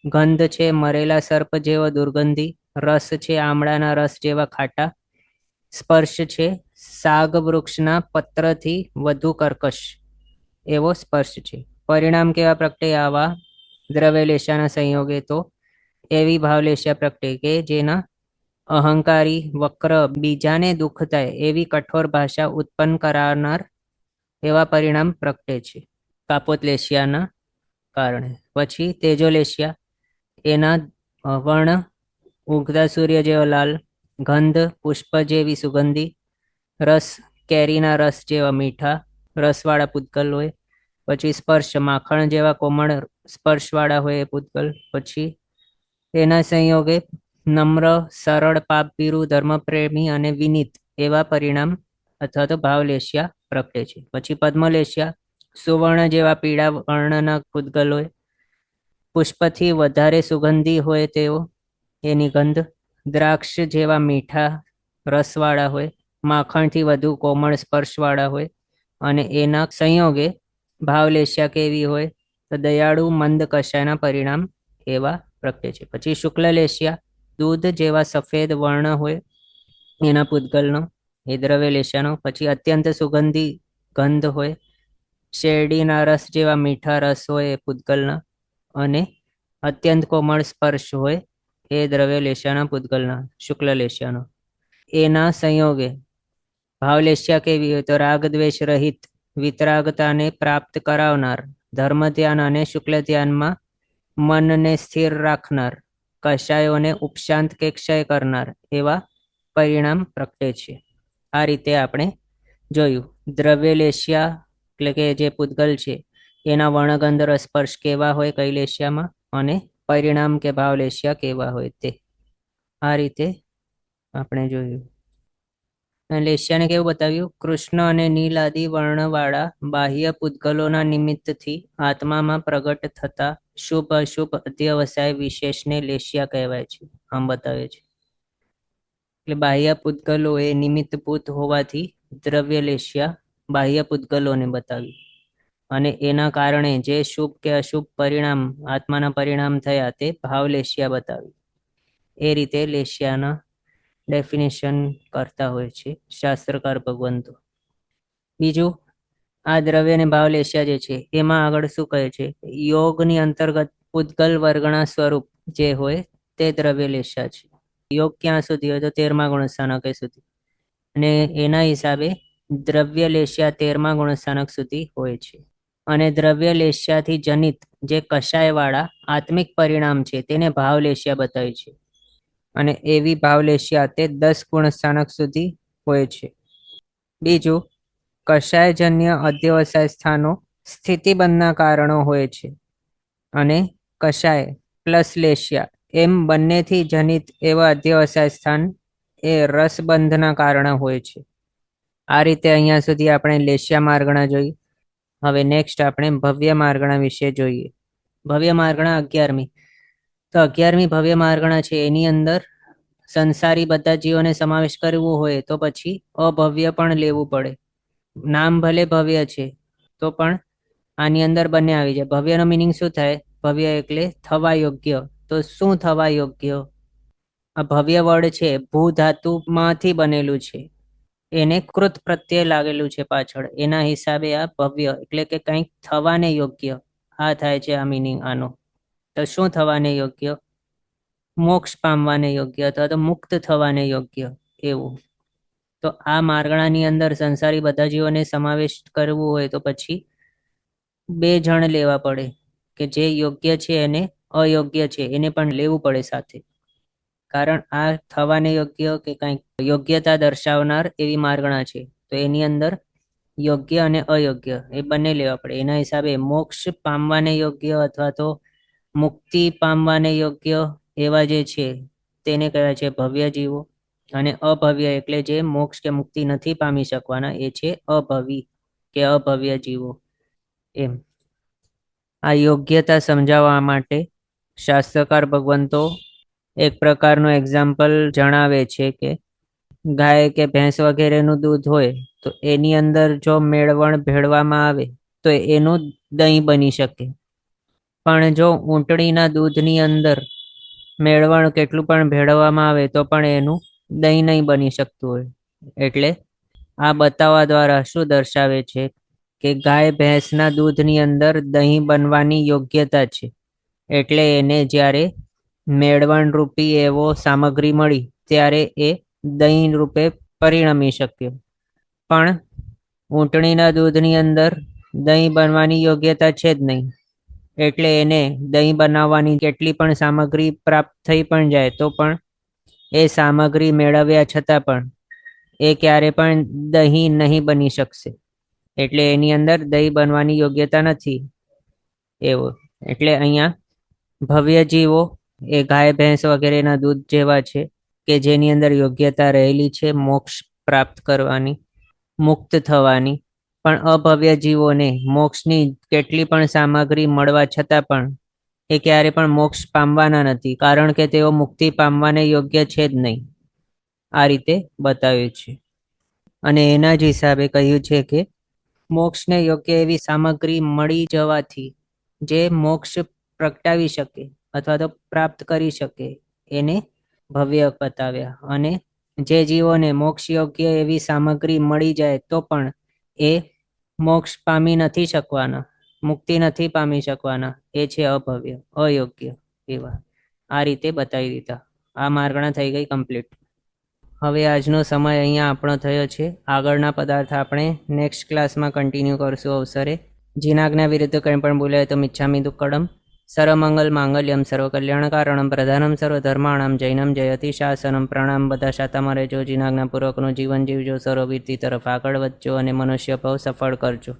ગંધ છે મરેલા સર્પ જેવો દુર્ગંધી. રસ છે આમળાના રસ જેવા ખાટા. સ્પર્શ છે સાગ વૃક્ષના પત્રથી વધુ કર્કશ એવો સ્પર્શ છે. પરિણામ કેવા પ્રગટે આવા દ્રવ્ય લેશિયાના સંયોગે? તો એવી ભાવલેશિયા પ્રગટે કે જેના અહંકારી, વક્ર, બીજાને દુઃખ થાય એવી કઠોર ભાષા ઉત્પન્ન કરાવનાર એવા પરિણામ પ્રગટે છે કાપોતલેશિયાના કારણે. પછી તેજોલેશિયા. એના વર્ણ ઉગતા સૂર્ય જેવો લાલ. ગંધ પુષ્પ જેવી સુગંધી. રસ કેરીના રસ જેવા મીઠા રસવાળા પૂતગલ હોય. પછી સ્પર્શ માખણ જેવા કોમળ સ્પર્શવાળા હોય એ પૂતગલ. પછી તેના સંયોગે નમ્ર, સરળ, પાપભીરુ, ધર્મપ્રેમી અને વિનીત એવા પરિણામ અથવા તો ભાવલેશિયા પ્રગટે છે. પછી પદ્મલેશિયા. સુવર્ણ જેવા પીળા વર્ણના પૂતગલ હોય. પુષ્પથી વધારે સુગંધી હોય તેવો એની ગંધ. દ્રાક્ષ જેવા મીઠા રસવાળા હોય. માખણથી વધુ કોમળ સ્પર્શવાળા હોય. અને એના સંયોગે ભાવલેશિયા કેવી હોય? તો દયાળુ, મંદ કષાયના પરિણામ એવા પ્રગટે છે. પછી શુક્લલેશિયા. દૂધ જેવા સફેદ વર્ણ હોય એના પૂતગલનો, એ દ્રવ્ય લેશિયાનો. પછી અત્યંત સુગંધી ગંધ હોય. શેરડીના રસ જેવા મીઠા રસ હોય એ પૂતગલના. અને અત્યંત કોમળ સ્પર્શ હોય એ દ્રવ્ય લેશિયાના પૂતગલના, શુક્લ લેશિયાનો. એના સંયોગે ભાવલેશિયા કેવી હોય? તો રાગ દ્વેષ રહિત, વિતરાગતાને પ્રાપ્ત કરાવનાર, ધર્મ ધ્યાન અને શુક્લ ધ્યાનમાં મનને સ્થિર રાખનાર, કષાયોને ઉપશાંત કે ક્ષય કરનાર એવા પરિણામ પ્રગટે છે. આ રીતે આપણે જોયું દ્રવ્ય લેશિયા એટલે કે જે પૂતગલ છે એના વર્ણગંધ રસસ્પર્શ કેવા હોય કઈ લેશિયામાં, અને પરિણામ કે ભાવ લેશિયા કેવા હોય તે. આ રીતે આપણે જોયું. લેશિયાને કેવું બતાવ્યું? કૃષ્ણ અને નીલ આદિ વર્ણવાળા બાહ્ય પૂતગલોના નિમિત્તથી આત્મામાં પ્રગટ થતા શુભ અશુભ અધ્યવસાય વિશેષને લેશિયા કહેવાય છે. આમ બતાવે છે. એટલે બાહ્ય પૂતગલો એ નિમિત્તભૂત હોવાથી દ્રવ્ય લેશિયા બાહ્ય પૂતગલોને બતાવ્યું. અને એના કારણે જે શુભ કે અશુભ પરિણામ આત્માના પરિણામ થયા તે ભાવ લેશિયા બતાવ્યું. એ રીતે લેશિયાના ડેફિનેશન કરતા હોય છે શાસ્ત્રકાર ભગવંતો. બીજું આ દ્રવ્ય અને ભાવ લેશિયા જે છે એમાં આગળ શું કહે છે? યોગની અંતર્ગત પૂતગલ વર્ગના સ્વરૂપ જે હોય તે દ્રવ્ય લેસ્યા છે. યોગ ક્યાં સુધી હોય તો 13મા ગુણસ્થાનકે સુધી, અને એના હિસાબે દ્રવ્ય લેસ્યા 13મા ગુણસ્થાનક સુધી હોય છે. અને દ્રવ્ય લેસ્યાથી જનિત જે કષાયવાળા આત્મિક પરિણામ છે તેને ભાવ લેસ્યા બતાવી છે. અને એવી ભાવ લેસ્યા તે 10 ગુણસ્થાનક સુધી હોય છે. બીજું, કષાયજન્ય અધ્યવસાય સ્થાનો સ્થિતિબંધના કારણો હોય છે, અને કષાય પ્લસ લેસ્યા એમ બંનેથી જનિત એવા અધ્યવસાય સ્થાન એ રસબંધના કારણે હોય છે. આ રીતે અહીંયા સુધી આપણે લેસ્યા માર્ગણા જોઈ. હવે નેક્સ્ટ આપણે ભવ્ય માર્ગણા વિશે જોઈએ. ભવ્ય માર્ગણા 11મી. તો 11મી ભવ્ય માર્ગણા છે એની અંદર સંસારી બધા જીવોને સમાવેશ કરવો હોય તો પછી અભવ્ય પણ લેવું પડે. નામ ભલે ભવ્ય છે તો પણ આની અંદર બંને આવી જાય. ભવ્યનો મિનિંગ શું થાય? ભવ્ય એટલે થવા યોગ્ય. તો શું થવા યોગ્ય? આ ભવ્ય વર્ડ છે ભૂ ધાતુમાંથી બનેલું છે, એને કૃત પ્રત્યય લાગેલું છે પાછળ, એના હિસાબે આ ભવ્ય એટલે કે કંઈક થવાને યોગ્ય. આ થાય છે આ મિનિંગ આનો. તો શું થવાને યોગ્ય? મોક્ષ પામવાને યોગ્ય અથવા તો મુક્ત થવાને યોગ્ય એવું. તો આ માર્ગણાની અંદર સંસારી બધા જીવોને સમાવેશ કરવું હોય તો પછી 2 જણ લેવા પડે, કે જે યોગ્ય છે એને અયોગ્ય છે એને પણ લેવું પડે સાથે. કારણ આ થવાને યોગ્ય કે કંઈક યોગ્યતા દર્શાવનાર એવી માર્ગણા છે, તો એની અંદર યોગ્ય અને અયોગ્ય એ બંને લેવા પડે. એના હિસાબે મોક્ષ પામવાને યોગ્ય અથવા તો મુક્તિ પામવાને યોગ્ય એવા જે છે તેને કહેવાય છે ભવ્ય જીવો. અને અભવ્ય એટલે જે મોક્ષ કે મુક્તિ નથી પામી શકવાના એ છે અભવી કે અભવ્ય જીવો એમ. આ યોગ્યતા સમજાવવા માટે શાસ્ત્રકાર ભગવંતો એક પ્રકારનું એક્ઝામ્પલ જણાવે છે કે ગાય કે ભેંસ વગેરેનું દૂધ હોય તો એની અંદર જો મેળવણ ભેળવામાં આવે તો એનું દહીં બની શકે. પણ જો ઊંટણીના દૂધની અંદર મેળવણ કેટલું પણ ભેળવવામાં આવે તો પણ એનું દહીં નહીં બની શકતું હોય. એટલે આ બતાવવા દ્વારા શું દર્શાવે છે કે ગાય ભેંસના દૂધની અંદર દહીં બનવાની યોગ્યતા છે, એટલે એને જ્યારે મેળવણ રૂપી એવો સામગ્રી મળી ત્યારે એ દહીં રૂપે પરિણમી શક્યો. પણ ઊંટણીના દૂધની અંદર દહીં બનવાની યોગ્યતા છે જ નહીં, એટલે એને દહીં બનાવવાની કેટલી પણ સામગ્રી પ્રાપ્ત થઈ પણ જાય તો પણ એ સામગ્રી મેળવ્યા છતાં પણ એ ક્યારે પણ દહીં નહીં બની શકશે. એટલે એની અંદર દહીં બનવાની યોગ્યતા નથી એવો. એટલે અહીંયા ભવ્ય જીવો એ ગાય ભેંસ વગેરેના દૂધ જેવા છે કે જેની અંદર યોગ્યતા રહેલી છે મોક્ષ પ્રાપ્ત કરવાની, મુક્ત થવાની. પણ અભવ્ય જીવોને મોક્ષની કેટલી પણ સામગ્રી મળવા છતાં પણ એ ક્યારે પણ મોક્ષ પામવાના નથી, કારણ કે તેઓ મુક્તિ પામવાને યોગ્ય છે જ નહીં. આ રીતે બતાવ્યું છે. અને એના જ હિસાબે કહ્યું છે કે મોક્ષને યોગ્ય એવી સામગ્રી મળી જવાથી જે મોક્ષ પ્રગટાવી શકે અથવા તો પ્રાપ્ત કરી શકે એને ભવ્ય બતાવ્યા. અને જે જીવોને મોક્ષ યોગ્ય એવી સામગ્રી મળી જાય તો પણ એ મોક્ષ પામી નથી શકવાના, મુક્તિ નથી પામી શકવાના, એ છે અભવ્ય, અયોગ્ય એવા. આ રીતે બતાવી દીધા. આ માર્ગણા થઈ ગઈ કમ્પ્લીટ. હવે આજનો સમય અહીંયા આપણો થયો છે. આગળના પદાર્થ આપણે નેક્સ્ટ ક્લાસમાં કન્ટિન્યુ કરશું અવસરે. જીનાજ્ઞા વિરુદ્ધ કંઈ પણ બોલાય તો મિચ્છામિ દુક્કડમ. સર્વમંગલ માંગલ્યમ સર્વકલ્યાણકારણમ પ્રધાનમ સર્વધર્માણમ જૈનમ જયતિ શાસનમ. પ્રણામ. બધા શાતામાં રહેજો, જીનાજ્ઞાપૂર્વકનું જીવન જીવજો, સર્વવીરતી તરફ આગળ વધજો અને મનુષ્ય ભાવ સફળ કરજો.